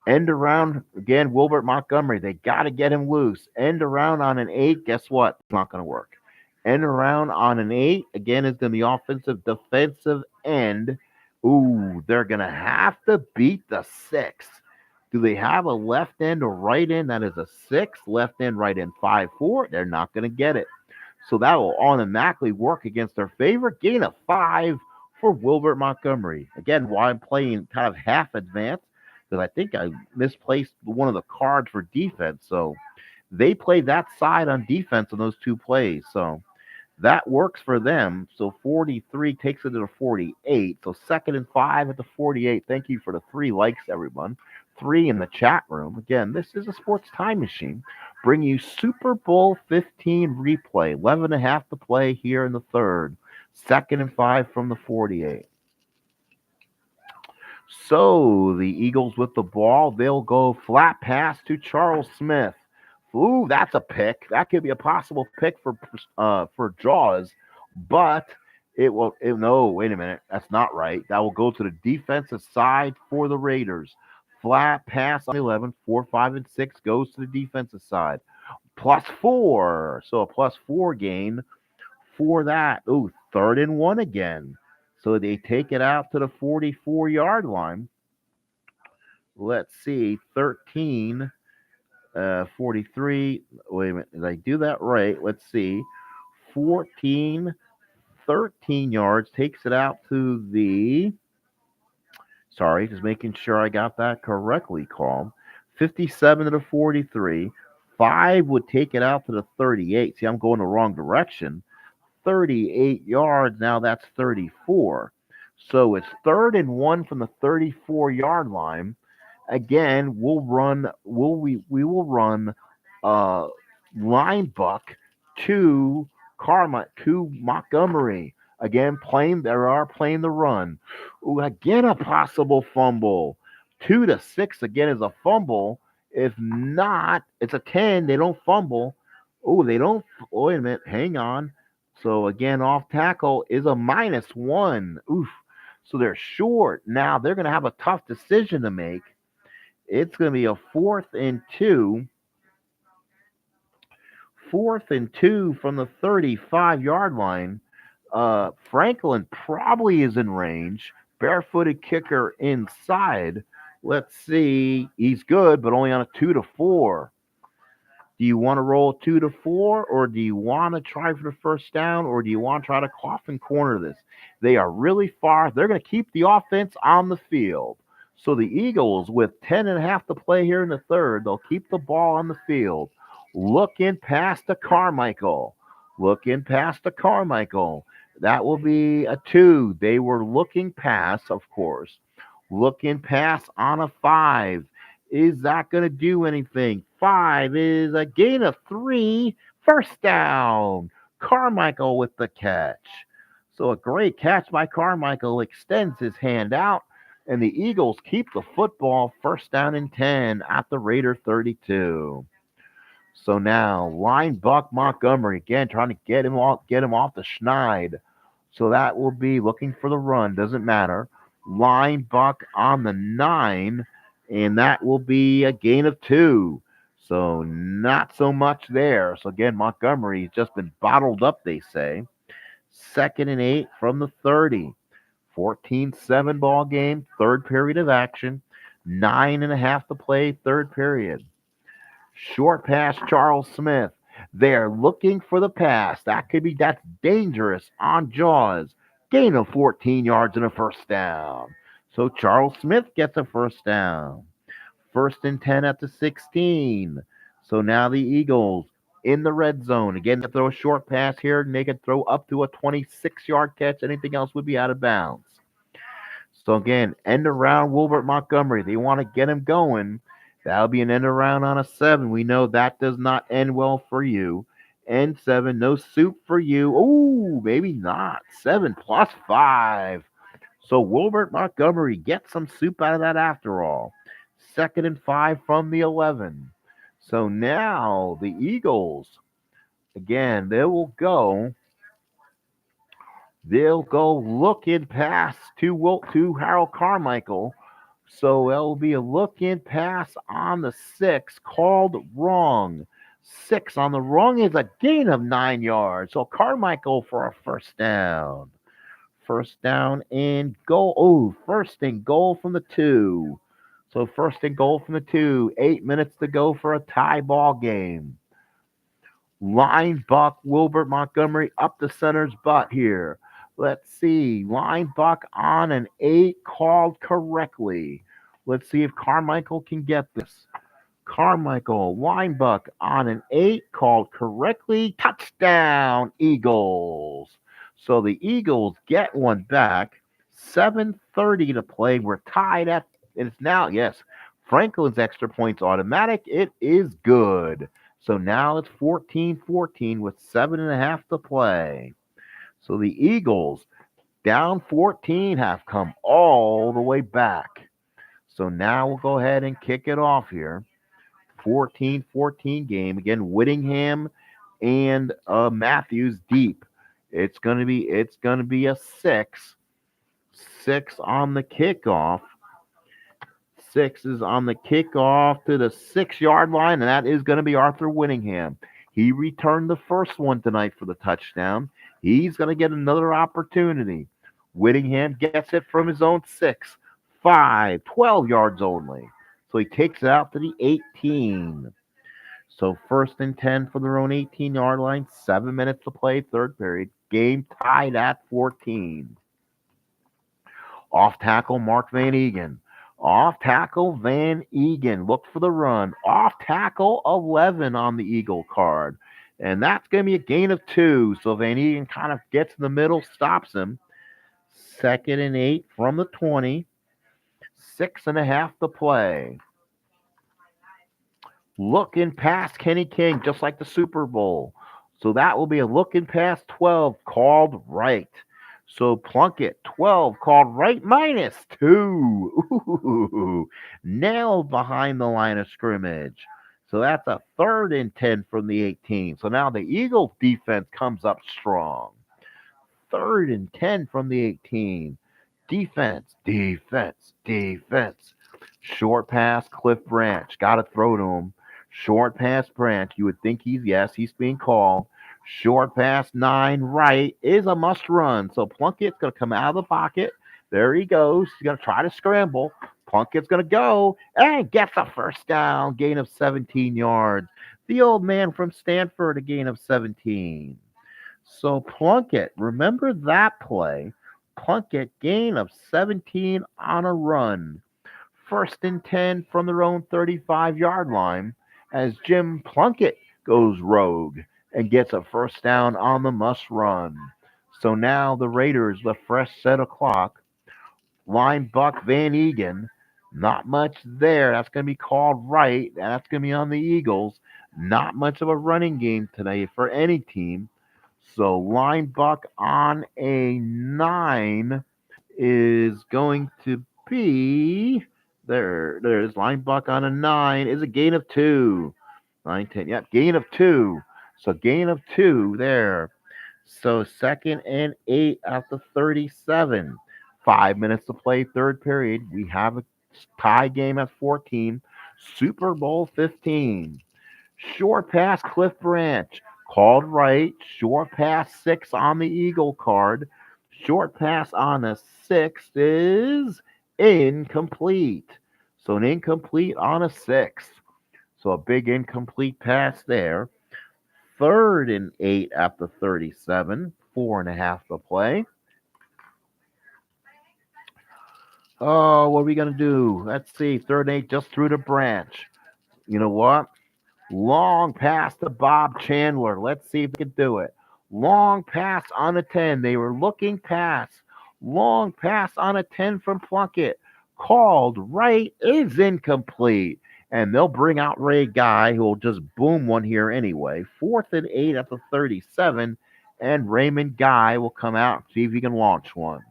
End around again. Wilbert Montgomery. They got to get him loose. End around on an 8. Guess what? It's not going to work. End around on an 8. Again, is going to be offensive defensive end. Ooh, they're going to have to beat the 6. Do they have a left end or right end? That is a 6. Left end, right end, 5-4. They're not going to get it. So that will automatically work against their favorite. Gain of 5 for Wilbert Montgomery. Again, while I'm playing kind of half advanced, because I think I misplaced one of the cards for defense. So they play that side on defense on those 2 plays. So that works for them. So 43 takes it to the 48. So 2nd and 5 at the 48. Thank you for the 3 likes, everyone. 3 in the chat room. Again, this is a sports time machine. Bring you Super Bowl 15 replay. 11.5 to play here in the third. 2nd and 5 from the 48. So the Eagles with the ball. They'll go flat pass to Charles Smith. Ooh, that's a pick. That could be a possible pick for Jaws, but no, wait a minute. That's not right. That will go to the defensive side for the Raiders. Flat pass on 11, 4, 5, and 6 goes to the defensive side. +4. So a +4 gain for that. Ooh, 3rd and 1 again. So they take it out to the 44-yard line. Let's see, 13, 43. Wait a minute, did I do that right? Let's see. 14, 13 yards takes it out to the. Sorry, just making sure I got that correctly, Calm. 57 to the 43. 5 would take it out to the 38. See, I'm going the wrong direction. 38 yards. Now that's 34. So it's 3rd and 1 from the 34-yard line. Again, we will run line buck to Montgomery. Again, playing the run. Ooh, again a possible fumble. 2-6 again is a fumble. If not, it's a 10. They don't fumble. Oh, they don't. Oh, wait a minute. Hang on. So again, off tackle is a -1. Oof. So they're short. Now they're going to have a tough decision to make. It's going to be a 4th and 2. 4th and 2 from the 35-yard line. Franklin probably is in range. Barefooted kicker inside. Let's see. He's good, but only on a 2-4. Do you want to roll 2-4, or do you want to try for the first down, or do you want to try to coffin corner this? They are really far. They're going to keep the offense on the field. So the Eagles, with 10.5 to play here in the third, they'll keep the ball on the field. Looking past the Carmichael. Looking past the Carmichael. That will be a 2. They were looking past, of course. Looking past on a 5. Is that going to do anything? 5 is a gain of 3. First down. Carmichael with the catch. So a great catch by Carmichael, extends his hand out, and the Eagles keep the football. First down and 10 at the Raider 32. So now line Buck Montgomery again, trying to get him off the schneid. So that will be looking for the run. Doesn't matter. Line Buck on the 9, and that will be a gain of 2. So not so much there. So again, Montgomery's just been bottled up, they say. 2nd and 8 from the 30. 14-7 ball game, third period of action. 9.5 to play, third period. Short pass, Charles Smith. They're looking for the pass. That's dangerous on Jaws. Gain of 14 yards and a first down. So Charles Smith gets a first down. 1st and 10 at the 16. So now the Eagles in the red zone. Again, they throw a short pass here, and they can throw up to a 26-yard catch. Anything else would be out of bounds. So again, end around Wilbert Montgomery. They want to get him going. That'll be an end around on a 7. We know that does not end well for you. End 7, no soup for you. Ooh, maybe not. 7 plus 5. So Wilbert Montgomery gets some soup out of that after all. 2nd and 5 from the 11. So now the Eagles, again, they'll go looking pass to Harold Carmichael. So it'll be a look-in pass on the 6, called wrong. 6 on the wrong is a gain of 9 yards. So Carmichael for a first down. First down and goal. Oh, first and goal from the 2. So first and goal from the 2. 8 minutes to go for a tie ball game. Line Buck Wilbert Montgomery up the center's butt here. Let's see. Line Buck on an 8, called correctly. Let's see if Carmichael can get this. Carmichael, line Buck on an 8, called correctly. Touchdown, Eagles. So the Eagles get one back. 7:30 to play. We're tied at, and it's now, yes, Franklin's extra points automatic. It is good. So now it's 14-14 with 7.5 to play. So the Eagles, down 14, have come all the way back. So now we'll go ahead and kick it off here. 14-14 game. Again, Whittingham and Matthews deep. It's gonna be a 6. 6 on the kickoff. 6 is on the kickoff to the 6-yard line, and that is going to be Arthur Whittingham. He returned the first one tonight for the touchdown. He's going to get another opportunity. Whittingham gets it from his own 6. 5, 12 yards only. So he takes it out to the 18. So 1st and 10 for their own 18-yard line. 7 minutes to play, third period. Game tied at 14. Off tackle, Mark Van Egan. Off tackle, Van Egan. Look for the run. Off tackle, 11 on the Eagle card. And that's going to be a gain of 2. So Van Egan kind of gets in the middle, stops him. 2nd and 8 from the 20. 6.5 to play. Looking past Kenny King, just like the Super Bowl. So that will be a looking past 12, called right. So Plunkett, 12, called right -2. Ooh, nailed behind the line of scrimmage. So that's a 3rd and 10 from the 18. So now the Eagles defense comes up strong. 3rd and 10 from the 18. Defense, defense, defense. Short pass, Cliff Branch. Got to throw to him. Short pass, Branch. You would think he's being called. Short pass, 9 right is a must run. So Plunkett's going to come out of the pocket. There he goes. He's going to try to scramble. Plunkett's going to go and gets a first down. Gain of 17 yards. The old man from Stanford, a gain of 17. So Plunkett, remember that play. Plunkett gain of 17 on a run. 1st and 10 from their own 35-yard line as Jim Plunkett goes rogue and gets a first down on the must run. So now the Raiders with fresh set of clock. Line Buck Van Egan, not much there. That's going to be called right. That's going to be on the Eagles. Not much of a running game today for any team. So line buck on a 9 is going to be there's line buck on a 9 is a gain of 2. 9, 10. Yep, gain of 2. So gain of 2 there. So 2nd and 8 at the 37. 5 minutes to play, third period. We have a tie game at 14. Super Bowl 15. Short pass, Cliff Branch. Called right. Short pass, 6 on the Eagle card. Short pass on a 6 is incomplete. So an incomplete on a 6. So a big incomplete pass there. 3rd and 8 at the 37. 4.5 to play. Oh, what are we going to do? Let's see. 3rd and 8 just through the Branch. You know what? Long pass to Bob Chandler. Let's see if they can do it. Long pass on a 10. They were looking pass. Long pass on a 10 from Plunkett. Called right is incomplete. And they'll bring out Ray Guy, who will just boom one here anyway. 4th and 8 at the 37. And Raymond Guy will come out and see if he can launch one.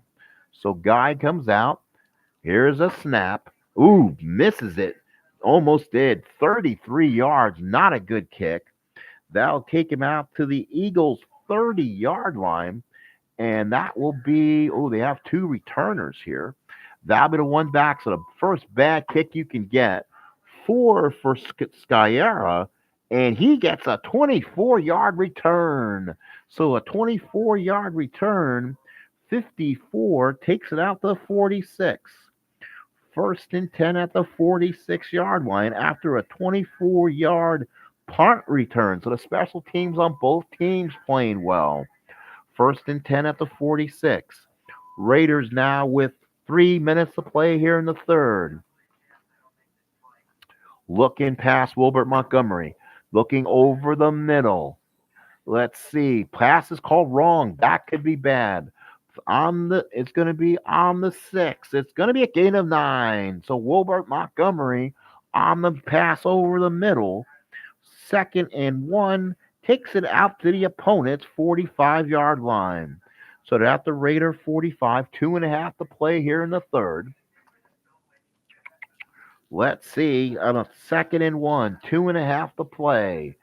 So Guy comes out. Here's a snap. Ooh, misses it. Almost did. 33 yards. Not a good kick. That'll take him out to the Eagles' 30-yard line. And that will be, they have 2 returners here. That'll be the one back. So the first bad kick you can get. 4 for Sciarra. And he gets a 24-yard return. So a 24-yard return. 54 takes it out to 46. 1st and 10 at the 46-yard line after a 24-yard punt return. So the special teams on both teams playing well. 1st and 10 at the 46. Raiders now with 3 minutes to play here in the third. Looking past Wilbert Montgomery. Looking over the middle. Let's see. Pass is called wrong. That could be bad. It's going to be on the 6. It's going to be a gain of 9. So Wilbert Montgomery on the pass over the middle. 2nd and 1 takes it out to the opponent's 45-yard line. So they're at the Raider 45, 2.5 to play here in the third. Let's see, on a 2nd and 1, 2.5 to play.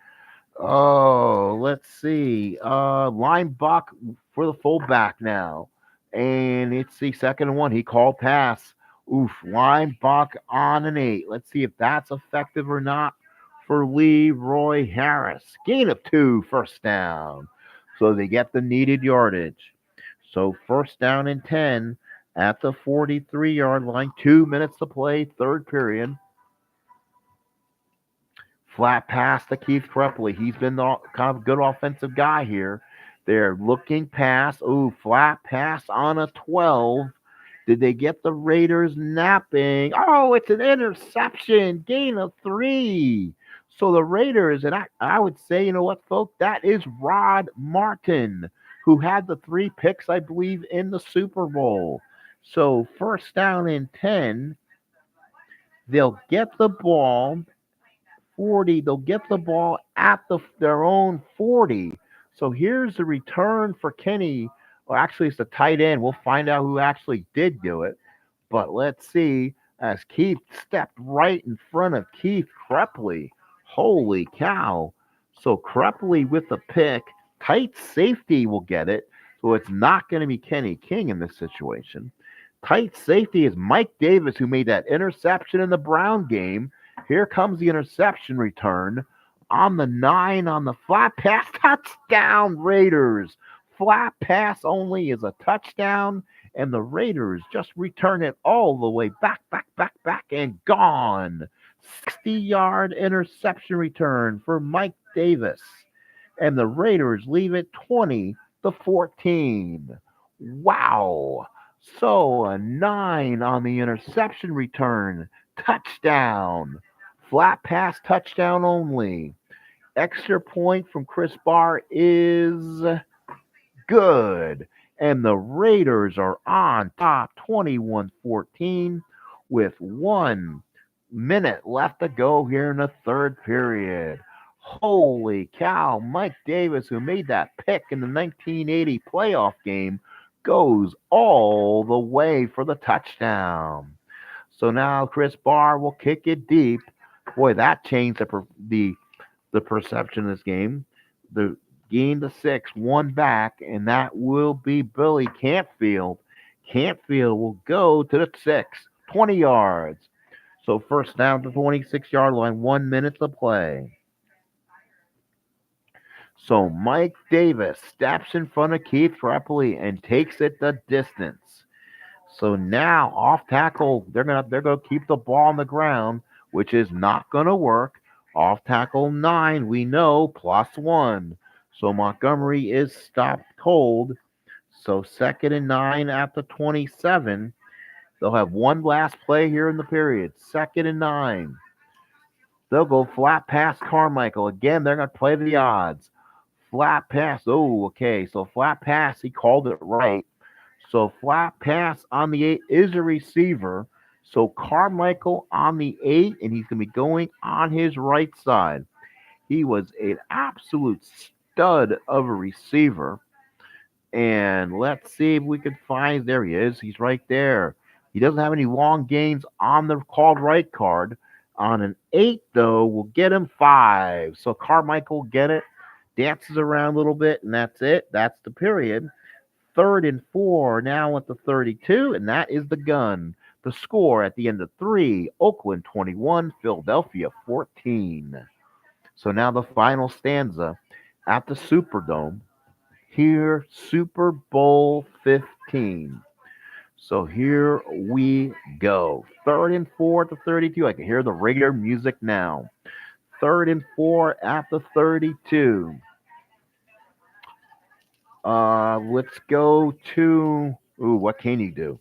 Oh, let's see. Line buck for the fullback now. And it's the 2nd and 1. He called pass. Oof, line buck on an 8. Let's see if that's effective or not for Leroy Harris. Gain of 2, first down. So they get the needed yardage. So 1st down and 10 at the 43-yard line. 2 minutes to play, third period. Flat pass to Keith Crepley. He's been the kind of good offensive guy here. They're looking pass. Ooh, flat pass on a 12. Did they get the Raiders napping? Oh, it's an interception. Gain of 3. So the Raiders, and I would say, you know what, folks? That is Rod Martin, who had the 3 picks, I believe, in the Super Bowl. So 1st down and 10. They'll get the ball. 40. They'll get the ball at their own 40. So here's the return for Kenny Well, actually, it's the tight end. We'll find out who actually did do it. But let's see, as Keith stepped right in front of Keith Crepley. Holy cow. So Crepley with the pick. Tight safety will get it. So it's not going to be Kenny King in this situation. Tight safety is Mike Davis, who made that interception in the Brown game. Here comes the interception return on the 9 on the flat pass. Touchdown, Raiders. Flat pass only is a touchdown, and the Raiders just return it all the way back, and gone. 60-yard interception return for Mike Davis. And the Raiders leave it 20-14. Wow. So a 9 on the interception return. Touchdown. Flat pass touchdown only. Extra point from Chris Barr is good. And the Raiders are on top 21-14 with 1 minute left to go here in the third period. Holy cow. Mike Davis, who made that pick in the 1980 playoff game, goes all the way for the touchdown. So now Chris Barr will kick it deep. Boy, that changed the perception of this game. The gain the 6, 1 back, and that will be Billy Campfield. Campfield will go to the 6, 20 yards. So first down to 26-yard line, 1 minute to play. So Mike Davis steps in front of Keith Crepley and takes it the distance. So now off tackle, they're gonna keep the ball on the ground, which is not gonna work. Off tackle 9, we know, +1. So Montgomery is stopped cold. So 2nd and 9 at the 27. They'll have one last play here in the period. 2nd and 9. They'll go flat pass Carmichael. Again, they're going to play the odds. Flat pass. Oh, okay. So flat pass, he called it right. So flat pass on the 8 is a receiver. So Carmichael on the 8, and he's going to be going on his right side. He was an absolute stud of a receiver. And let's see if we can find. There he is. He's right there. He doesn't have any long gains on the called right card. On an 8, though, we'll get him 5. So Carmichael will get it, dances around a little bit, and that's it. That's the period. 3rd and 4 now at the 32, and that is the gun. The score at the end of 3, Oakland 21, Philadelphia 14. So now the final stanza at the Superdome. Here, Super Bowl 15. So here we go. 3rd and 4 at the 32. I can hear the Raider music now. 3rd and 4 at the 32. Let's go to, what can you do?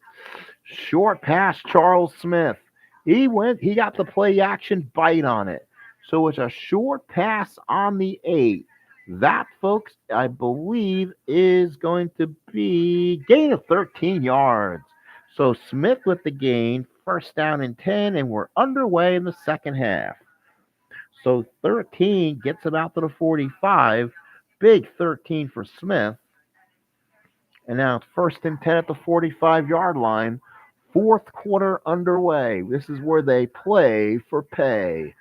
Short pass, Charles Smith. He got the play action bite on it. So it's a short pass on the 8. That, folks, I believe is going to be gain of 13 yards. So Smith with the gain, 1st down and 10, and we're underway in the second half. So 13 gets him out to the 45. Big 13 for Smith. And now 1st and 10 at the 45-yard line. Fourth quarter underway. This is where they play for pay.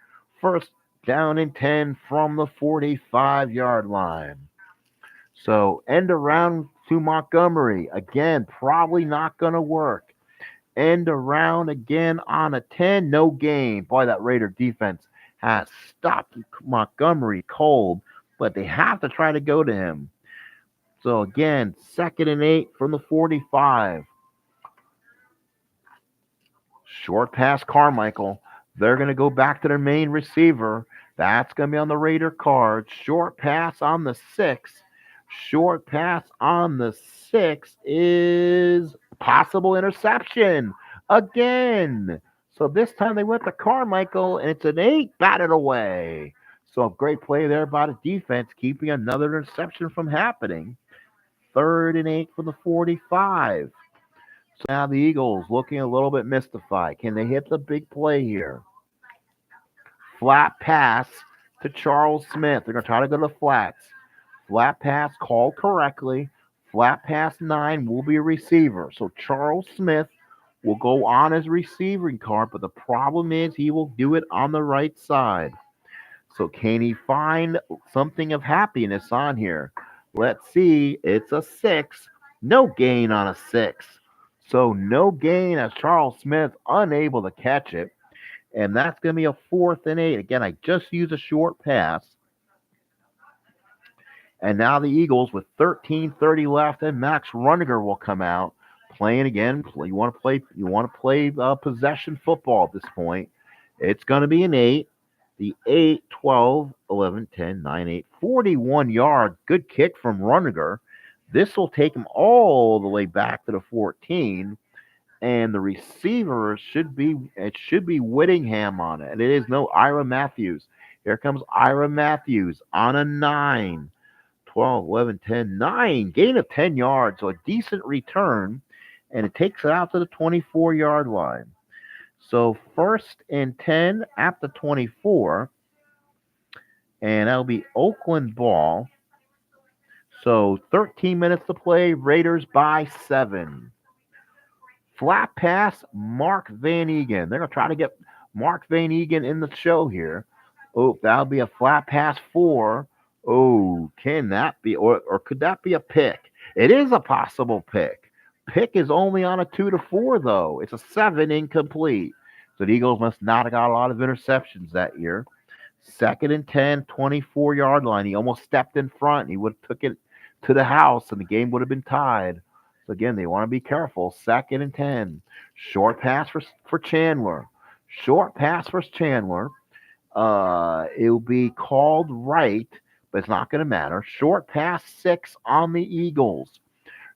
1st down and 10 from the 45-yard line. So end around to Montgomery. Again, probably not going to work. End around again on a 10. No gain. Boy, that Raider defense has stopped Montgomery cold, but they have to try to go to him. So again, 2nd and 8 from the 45. Short pass Carmichael. They're going to go back to their main receiver. That's going to be on the Raider card. Short pass on the 6. Short pass on the 6 is possible interception again. So this time they went to Carmichael, and it's an 8, batted away. So a great play there by the defense, keeping another interception from happening. 3rd and 8 from the 45. So now the Eagles looking a little bit mystified. Can they hit the big play here? Flat pass to Charles Smith. They're going to try to go to the flats. Flat pass called correctly. Flat pass 9 will be a receiver. So Charles Smith will go on as receiving card, but the problem is he will do it on the right side. So can he find something of happiness on here? Let's see. It's a 6. No gain on a 6. So no gain as Charles Smith unable to catch it. And that's going to be a 4th and 8. Again, I just used a short pass. And now the Eagles with 13:30 left, and Max Runniger will come out playing again. You want to play. You want to play possession football at this point. It's going to be an 8. The 8, 12, 11, 10, 9, 8, 41-yard good kick from Runniger. This will take him all the way back to the 14, and the receiver should be Whittingham on it, and it is no Ira Matthews. Here comes Ira Matthews on a 9. 12, 11, 10, 9. Gain of 10 yards, so a decent return, and it takes it out to the 24-yard line. So 1st and 10 at the 24, and that'll be Oakland ball. So 13 minutes to play, Raiders by 7. Flat pass, Mark Van Egan. They're going to try to get Mark Van Egan in the show here. Oh, that'll be a flat pass 4. Oh, can that be, or could that be a pick? It is a possible pick. Pick is only on a 2 to 4, though. It's a 7 incomplete. So the Eagles must not have got a lot of interceptions that year. 2nd and 10, 24-yard line. He almost stepped in front. He would have took it to the house, and the game would have been tied. So again, they want to be careful. 2nd and 10. Short pass for Chandler. Short pass for Chandler. It'll be called right, but it's not going to matter. Short pass 6 on the Eagles.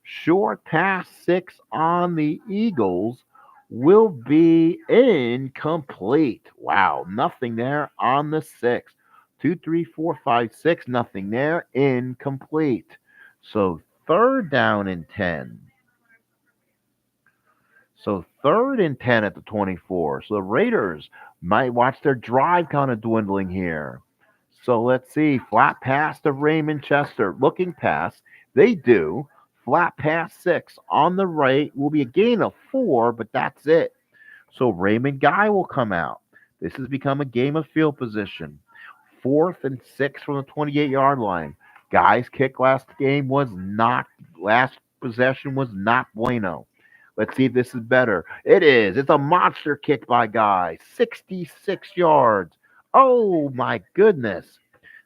Short pass 6 on the Eagles will be incomplete. Wow, nothing there on the 6. 2, 3, 4, 5, 6, nothing there. Incomplete. So 3rd down and 10. So 3rd and 10 at the 24. So the Raiders might watch their drive kind of dwindling here. So let's see. Flat pass to Raymond Chester. Looking pass. They do. Flat pass 6 on the right will be a gain of 4, but that's it. So Raymond Guy will come out. This has become a game of field position. 4th and 6 from the 28-yard line. Guy's kick last possession was not bueno. Let's see if this is better. It is. It's a monster kick by Guy. 66 yards. Oh, my goodness.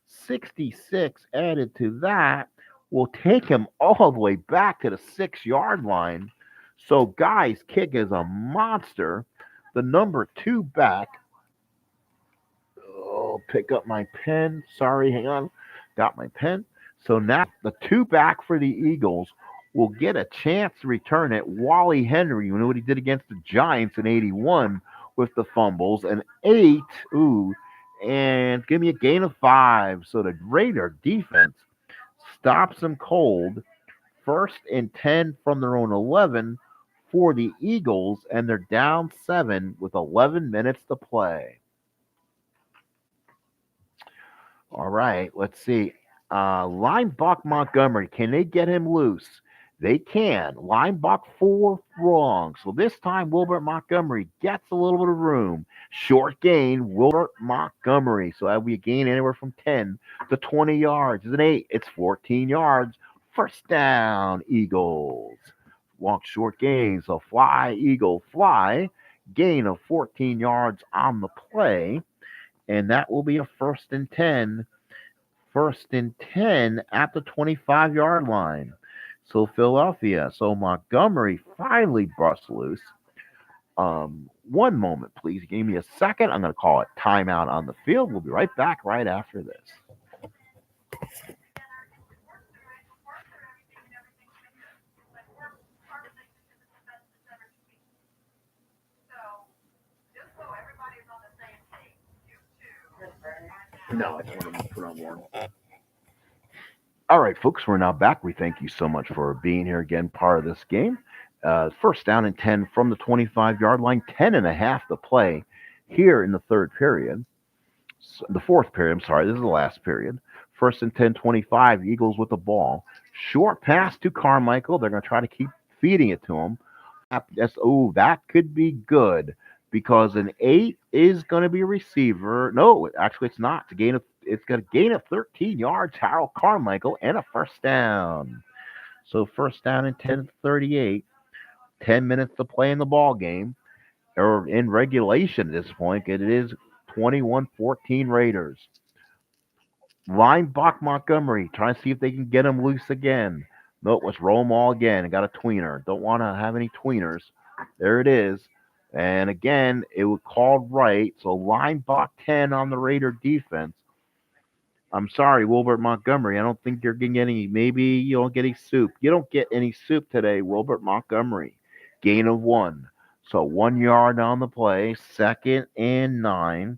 66 added to that will take him all the way back to the 6-yard line. So Guy's kick is a monster. The number 2 back. Oh, pick up my pen. Sorry, hang on. Got my pen. So now the 2 back for the Eagles will get a chance to return it. Wally Henry, you know what he did against the Giants in 81 with the fumbles. And 8, and give me a gain of 5. So the Raider defense stops them cold. 1st and 10 from their own 11 for the Eagles, and they're down 7 with 11 minutes to play. All right, let's see. Linebuck Montgomery, can they get him loose? They can. Linebuck 4 wrong. So this time, Wilbert Montgomery gets a little bit of room. Short gain, Wilbert Montgomery. So that'll be a gain anywhere from 10 to 20 yards. It's an 8. It's 14 yards. 1st down, Eagles. Long short gain. So fly, Eagle, fly. Gain of 14 yards on the play. And that will be a 1st and 10. 1st and 10 at the 25-yard line. So Philadelphia. So Montgomery finally busts loose. One moment, please. Give me a second. I'm going to call it timeout on the field. We'll be right back right after this. No, I just want to put on one. All right, folks, we're now back. We thank you so much for being here again, part of this game. 1st down and 10 from the 25-yard line, 10.5 to play here in the 3rd period. The 4th period, I'm sorry, this is the last period. First and 10, 25. Eagles with the ball. Short pass to Carmichael. They're going to try to keep feeding it to him. That could be good because an 8 is going to be a receiver. No, actually, it's not. It's going to gain of 13 yards. Harold Carmichael and a first down. So first down and 10:38. 10 minutes to play in the ball game, or in regulation at this point. It is 21-14 Raiders. Line block Montgomery, trying to see if they can get him loose again. Nope, let's roll them all again. Got a tweener. Don't want to have any tweeners. There it is. And again, it was called right. So line block 10 on the Raider defense. I'm sorry, Wilbert Montgomery. I don't think you're getting any. Maybe you don't get any soup. You don't get any soup today, Wilbert Montgomery. Gain of 1. So 1 yard on the play. Second and 9.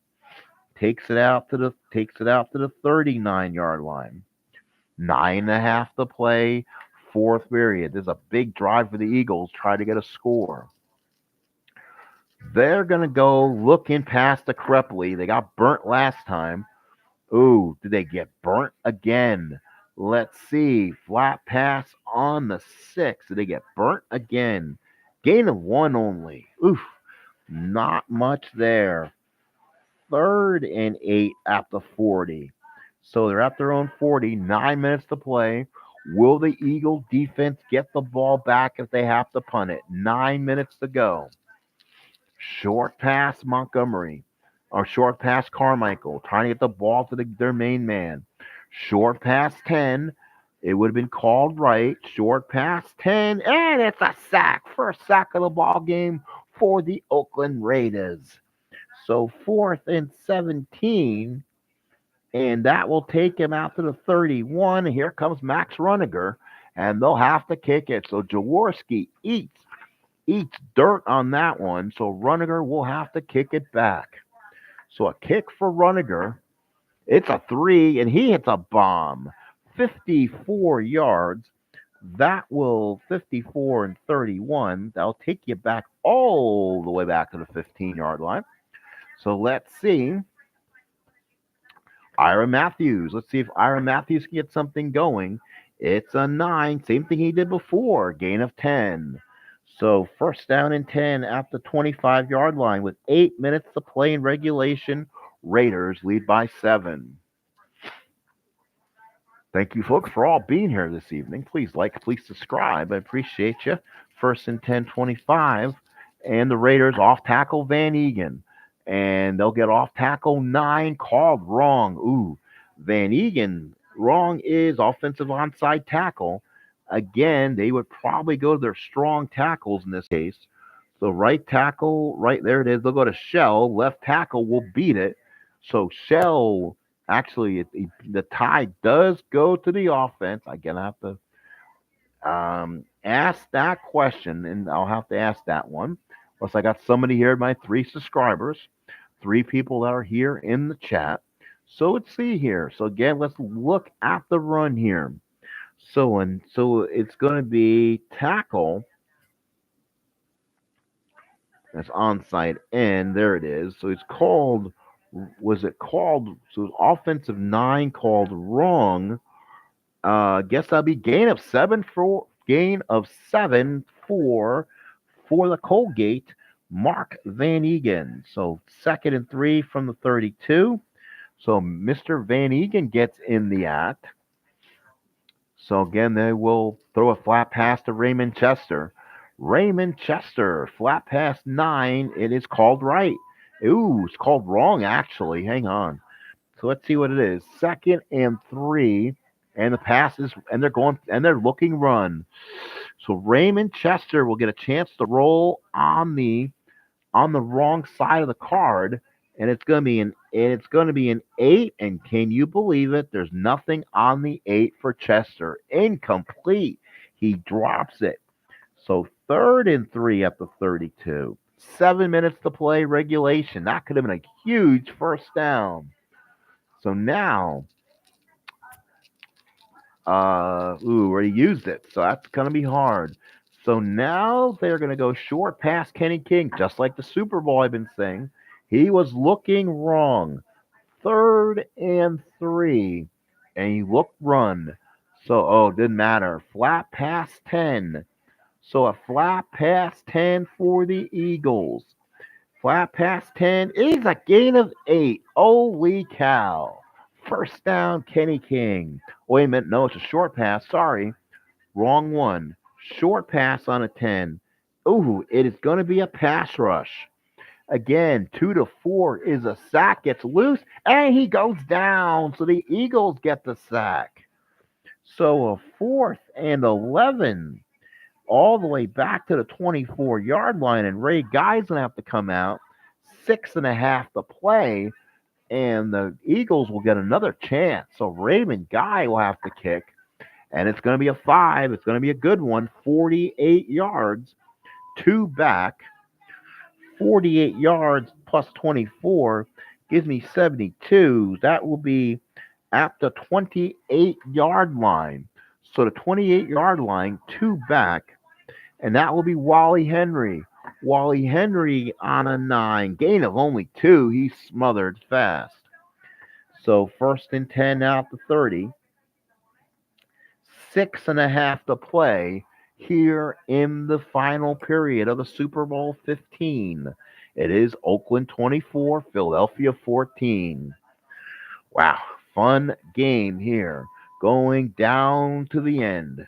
Takes it out to the 39-yard line. 9.5 to play. Fourth period. There's a big drive for the Eagles. Try to get a score. They're gonna go looking past the Crepley. They got burnt last time. Ooh, did they get burnt again? Let's see. Flat pass on the 6. Did they get burnt again? Gain of 1 only. Oof. Not much there. Third and 8 at the 40. So they're at their own 40. 9 minutes to play. Will the Eagle defense get the ball back if they have to punt it? 9 minutes to go. Short pass Montgomery. Or short pass Carmichael. Trying to get the ball to their main man. Short pass 10. It would have been called right. Short pass 10. And it's a sack. First sack of the ball game for the Oakland Raiders. So fourth and 17. And that will take him out to the 31. Here comes Max Runiger. And they'll have to kick it. So Jaworski eats dirt on that one. So Runiger will have to kick it back. So a kick for Runiger. It's a 3, and he hits a bomb. 54 yards. That will 54 and 31. That'll take you back all the way back to the 15-yard line. So let's see. Ira Matthews. Let's see if Ira Matthews can get something going. It's a 9. Same thing he did before. Gain of 10. So first down and 10 at the 25-yard line with 8 minutes to play in regulation. Raiders lead by 7. Thank you, folks, for all being here this evening. Please like, please subscribe. I appreciate you. First and 10, 25. And the Raiders off tackle Van Egan. And they'll get off tackle 9 called wrong. Ooh, Van Egan, wrong is offensive onside tackle. Again, they would probably go to their strong tackles in this case. So right tackle, right there it is. They'll go to Shell. Left tackle will beat it. So Shell, actually, the tie does go to the offense. Again, I have to ask that question, and I'll have to ask that one. Plus, I got somebody here, my 3 subscribers, 3 people that are here in the chat. So let's see here. So again, let's look at the run here. So it's going to be tackle. That's onside end. There it is. So it's called. Was it called? So offensive 9 called wrong. Guess that'll be gain of 7 for the Colgate. Mark Van Egan. So second and 3 from the 32. So Mr. Van Egan gets in the act. So again, they will throw a flat pass to Raymond Chester. Raymond Chester, flat pass 9. It is called right. Ooh, it's called wrong, actually. Hang on. So let's see what it is. Second and 3. And the pass is, and they're looking run. So Raymond Chester will get a chance to roll on the wrong side of the card, and it's going to be an 8. And can you believe it? There's nothing on the 8 for Chester. Incomplete. He drops it. So third and 3 at the 32. 7 minutes to play regulation. That could have been a huge first down. So now, already used it. So that's going to be hard. So now they're going to go short past Kenny King, just like the Super Bowl I've been saying. He was looking wrong. Third and 3. and he looked run. So, it didn't matter. Flat pass 10. So a flat pass 10 for the Eagles. Flat pass 10 is a gain of 8. Holy cow. First down, Kenny King. Wait a minute. No, it's a short pass. Sorry. Wrong one. Short pass on a 10. Ooh, it is going to be a pass rush. Again, 2 to 4 is a sack, gets loose, and he goes down. So the Eagles get the sack. So a 4th and 11, all the way back to the 24-yard line, and Ray Guy's going to have to come out. 6.5 to play, and the Eagles will get another chance. So Raymond Guy will have to kick, and it's going to be a 5. It's going to be a good one. 48 yards, 2 back. 48 yards plus 24 gives me 72. That will be at the 28-yard line. So the 28-yard line, 2 back, and that will be Wally Henry. Wally Henry on a 9. Gain of only 2. He's smothered fast. So 1st and 10 out to 30. 6.5 to play here in the final period of the Super Bowl 15. It is Oakland 24, Philadelphia 14. Wow, fun game here. Going down to the end.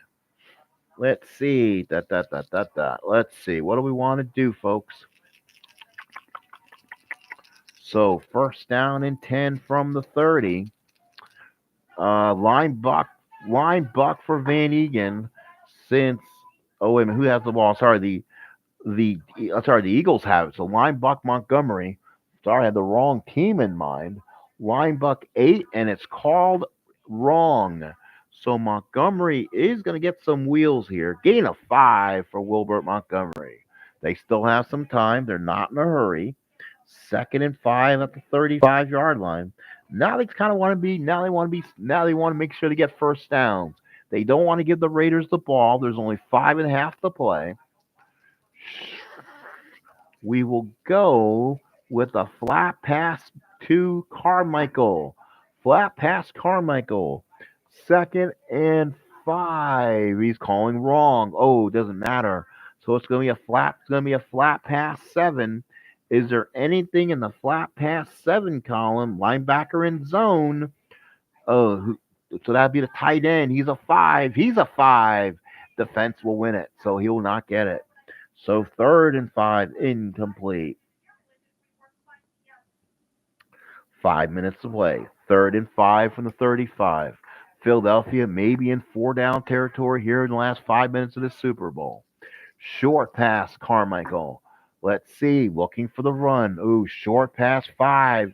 Let's see. Let's see. What do we want to do, folks? So 1st down and 10 from the 30. Line buck for Van Egan since. Oh wait a minute, who has the ball? Sorry, the Eagles have it. So line buck Montgomery. Sorry, I had the wrong team in mind. Line buck 8, and it's called wrong. So Montgomery is going to get some wheels here. Gain of 5 for Wilbert Montgomery. They still have some time. They're not in a hurry. 2nd and 5 at the 35-yard line. Now they kind of want to be. Now they want to make sure to get first downs. They don't want to give the Raiders the ball. There's only 5.5 to play. We will go with a flat pass to Carmichael. Flat pass Carmichael. 2nd and 5. He's calling wrong. Oh, it doesn't matter. So it's going to be a flat pass 7. Is there anything in the flat pass 7 column? Linebacker in zone. Oh, so that'd be the tight end. He's a 5. He's a 5. Defense will win it, so he will not get it. So 3rd and 5, incomplete. 5 minutes to play. 3rd and 5 from the 35. Philadelphia may be in 4-down territory here in the last 5 minutes of the Super Bowl. Short pass, Carmichael. Let's see. Looking for the run. Ooh, short pass 5.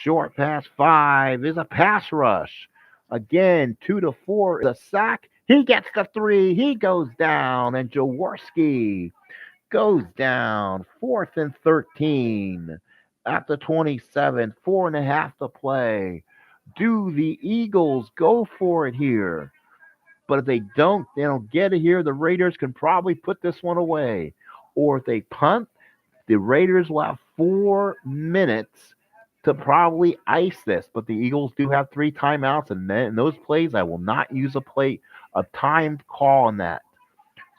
Short pass 5 is a pass rush. Again, 2-4 is a sack. He gets the 3. He goes down, and Jaworski goes down. 4th and 13 at the 27. 4.5 to play. Do the Eagles go for it here? But if they don't get it here, the Raiders can probably put this one away. Or if they punt, the Raiders will have 4 minutes to probably ice this. But the Eagles do have 3 timeouts, and in those plays, I will not use a timed call on that.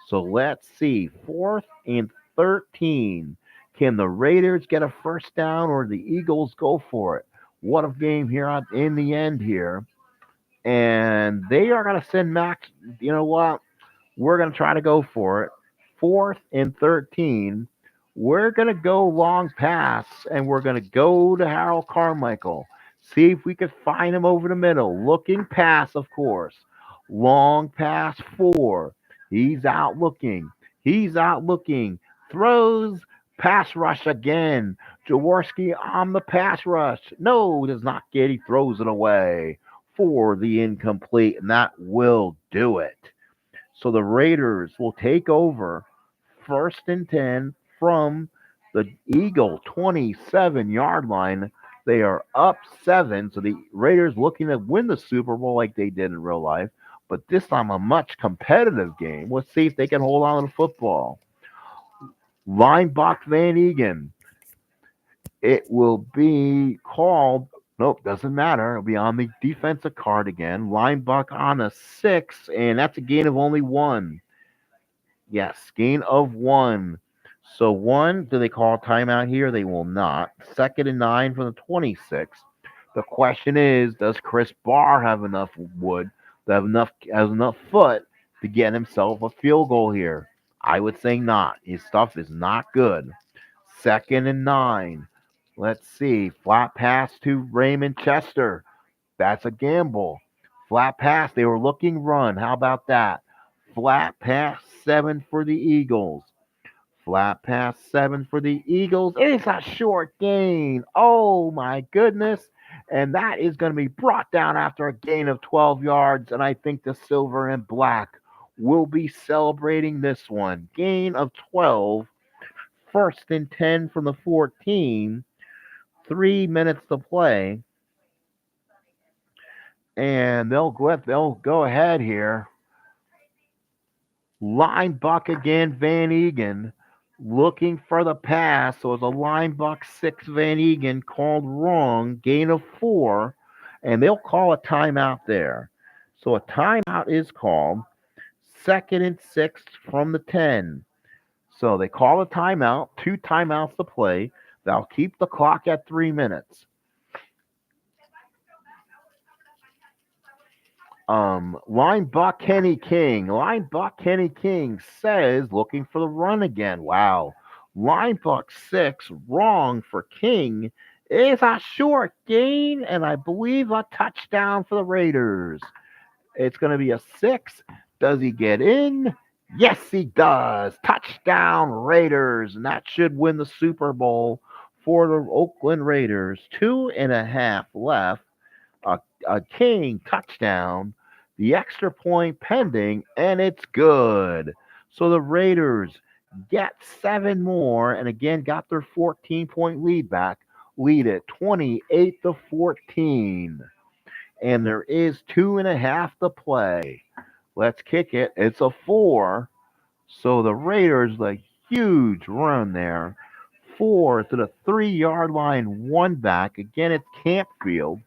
So let's see. 4th and 13. Can the Raiders get a first down, or the Eagles go for it? What a game here in the end here. And they are going to send Max. You know what? We're going to try to go for it. 4th and 13. We're going to go long pass, and we're going to go to Harold Carmichael. See if we can find him over the middle. Looking pass, of course. Long pass 4. He's out looking. Throws. Pass rush again. Jaworski on the pass rush. No, does not get. He throws it away for the incomplete, and that will do it. So the Raiders will take over 1st and 10 from the Eagle 27-yard line. They are up 7, so the Raiders looking to win the Super Bowl like they did in real life, but this time a much competitive game. Let's see if they can hold on to the football. Linebacker Van Egan. It will be called Nope, doesn't matter. It'll be on the defensive card again. Line buck on a 6, and that's a gain of only 1. Yes, gain of 1. So, 1, do they call a timeout here? They will not. Second and 9 from the 26. The question is, does Chris Barr have enough wood, has enough foot to get himself a field goal here? I would say not. His stuff is not good. Second and 9. Let's see. Flat pass to Raymond Chester. That's a gamble. Flat pass. They were looking run. How about that? Flat pass 7 for the Eagles. Flat pass 7 for the Eagles. It's a short gain. Oh my goodness. And that is going to be brought down after a gain of 12 yards. And I think the silver and black will be celebrating this one. Gain of 12. First and 10 from the 14. 3 minutes to play. And they'll go ahead here. Line buck again, Van Egan looking for the pass. So it's a line buck 6, Van Egan called wrong, gain of 4, and they'll call a timeout there. So a timeout is called. Second and 6 from the 10. So they call a timeout, 2 timeouts to play. They'll keep the clock at 3 minutes. Line buck Kenny King. Line buck Kenny King says looking for the run again. Wow. Line buck 6 wrong for King is a short gain and I believe a touchdown for the Raiders. It's going to be a 6. Does he get in? Yes, he does. Touchdown Raiders, and that should win the Super Bowl for the Oakland Raiders. 2.5 left. A King touchdown, the extra point pending, and it's good. So the Raiders get 7 more, and again got their 14-point lead back. Lead it 28-14, and there is 2.5 to play. Let's kick it. It's a 4. So the Raiders, a huge run there. 4 to the 3-yard line, 1 back. Again, it's Campfield.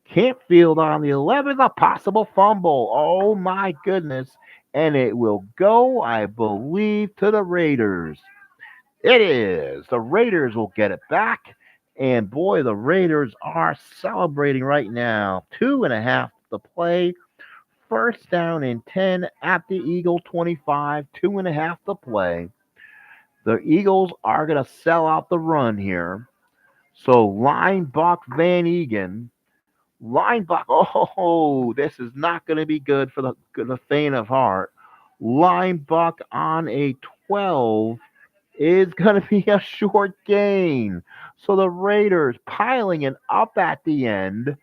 Campfield on the 11th, a possible fumble. Oh my goodness. And it will go, I believe, to the Raiders. It is. The Raiders will get it back. And boy, the Raiders are celebrating right now. 2.5 to play. First down and 10 at the Eagle 25. 2.5 to play. The Eagles are going to sell out the run here. So Linebuck Van Egan. Linebuck, oh, this is not going to be good for the faint of heart. Linebuck on a 12 is going to be a short gain. So the Raiders piling it up at the end.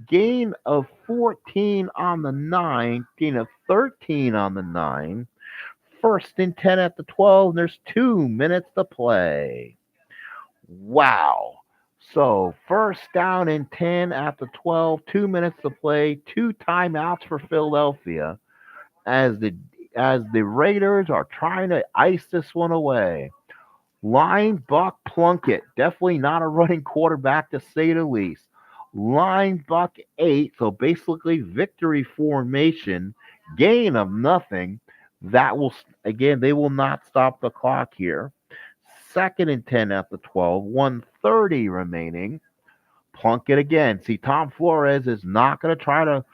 Gain of 14 on the 9, gain of 13 on the 9. First and 10 at the 12, and there's 2 minutes to play. Wow. So first down and 10 at the 12, 2 minutes to play, 2 timeouts for Philadelphia as the Raiders are trying to ice this one away. Line Buck Plunkett, definitely not a running quarterback to say the least. Line Buck 8, so basically victory formation, gain of nothing. That will, again, they will not stop the clock here. Second and 10 at the 12, 1:30 remaining. Plunkett again. See, Tom Flores is not going to try to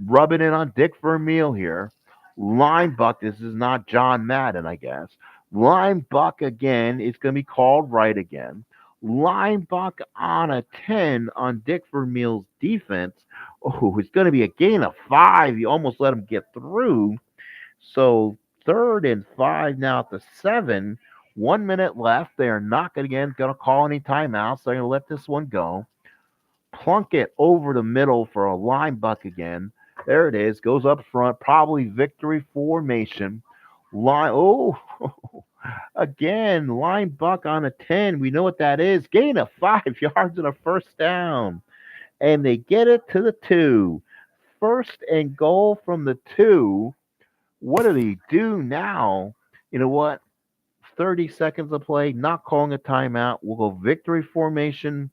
rub it in on Dick Vermeil here. Line Buck, this is not John Madden, I guess. Line Buck again is going to be called right again. Line Buck on a 10 on Dick Vermeil's defense. Oh, it's going to be a gain of 5. You almost let him get through. So third and 5 now at the 7. 1 minute left. They are not going to call any timeouts. They're going to let this one go. Plunkett over the middle for a line buck again. There it is. Goes up front. Probably victory formation. Again, line buck on a 10. We know what that is. Gain of 5 yards and a first down. And they get it to the 2. First and goal from the 2. What do they do now? You know what? 30 seconds to play. Not calling a timeout. We'll go victory formation.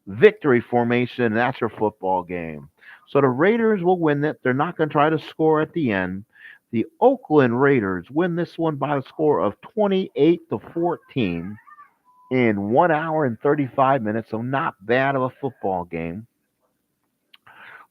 victory formation, and that's your football game. So the Raiders will win it. They're not going to try to score at the end. The Oakland Raiders win this one by a score of 28-14 in 1 hour and 35 minutes. So not bad of a football game.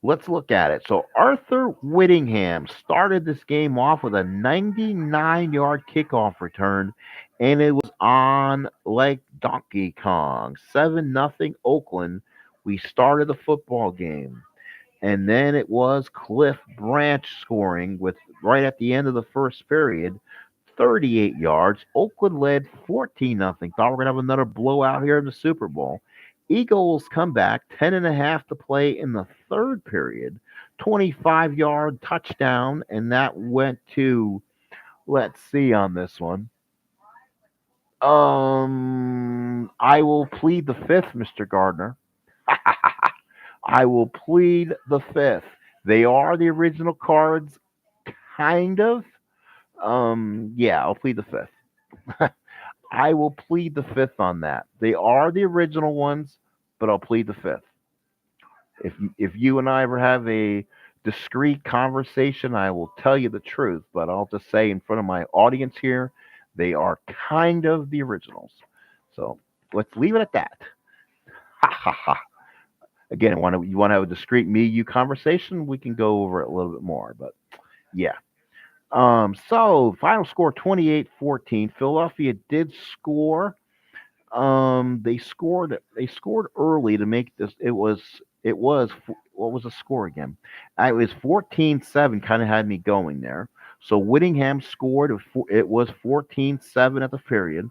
Let's look at it. So Arthur Whittingham started this game off with a 99-yard kickoff return, and it was on like Donkey Kong. 7-0 Oakland. We started the football game. And then it was Cliff Branch scoring with right at the end of the first period, 38 yards. Oakland led 14-0. Thought we're going to have another blowout here in the Super Bowl. Eagles come back, 10.5 to play in the third period, 25-yard touchdown, and that went to, let's see on this one. I will plead the fifth, Mr. Gardner. I will plead the fifth. They are the original cards, kind of. Yeah, I'll plead the fifth. I will plead the fifth on that. They are the original ones, but I'll plead the fifth. If you and I ever have a discreet conversation, I will tell you the truth. But I'll just say in front of my audience here, they are kind of the originals. So let's leave it at that. Ha ha ha. Again, you want to have a discreet me you conversation, we can go over it a little bit more. But yeah. So final score 28-14. Philadelphia did score. They scored early to make this. It was what was the score again? It was 14-7. Kind of had me going there. So Whittingham scored. It was 14-7 at the period,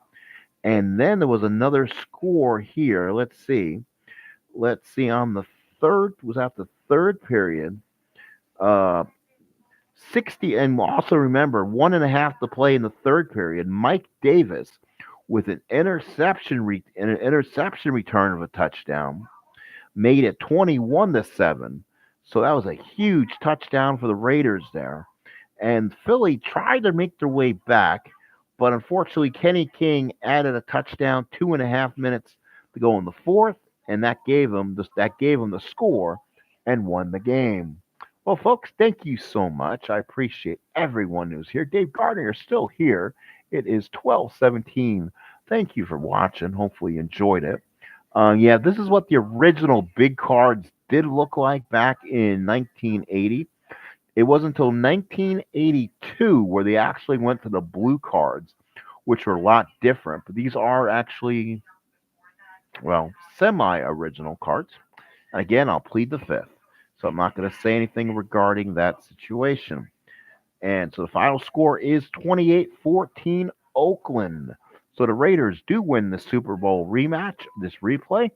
and then there was another score here. Let's see. Let's see. On the third was at the third period. Uh, 60, and also remember 1.5 to play in the third period. Mike Davis with an interception return of a touchdown made it 21-7. So that was a huge touchdown for the Raiders there. And Philly tried to make their way back, but unfortunately Kenny King added a touchdown 2.5 minutes to go in the fourth, and that gave them the score and won the game. Well, folks, thank you so much. I appreciate everyone who's here. Dave Gardner, you're still here. It is 12:17. Thank you for watching. Hopefully you enjoyed it. Yeah, this is what the original big cards did look like back in 1980. It wasn't until 1982 where they actually went to the blue cards, which were a lot different. But these are actually, well, semi original cards. And again, I'll plead the fifth. So I'm not going to say anything regarding that situation. And so the final score is 28-14 Oakland. So the Raiders do win the Super Bowl rematch, this replay.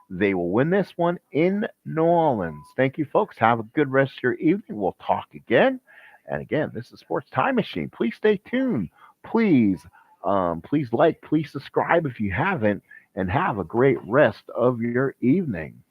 They will win this one in New Orleans. Thank you, folks. Have a good rest of your evening. We'll talk again. And again, this is Sports Time Machine. Please stay tuned. Please like, please subscribe if you haven't, and have a great rest of your evening.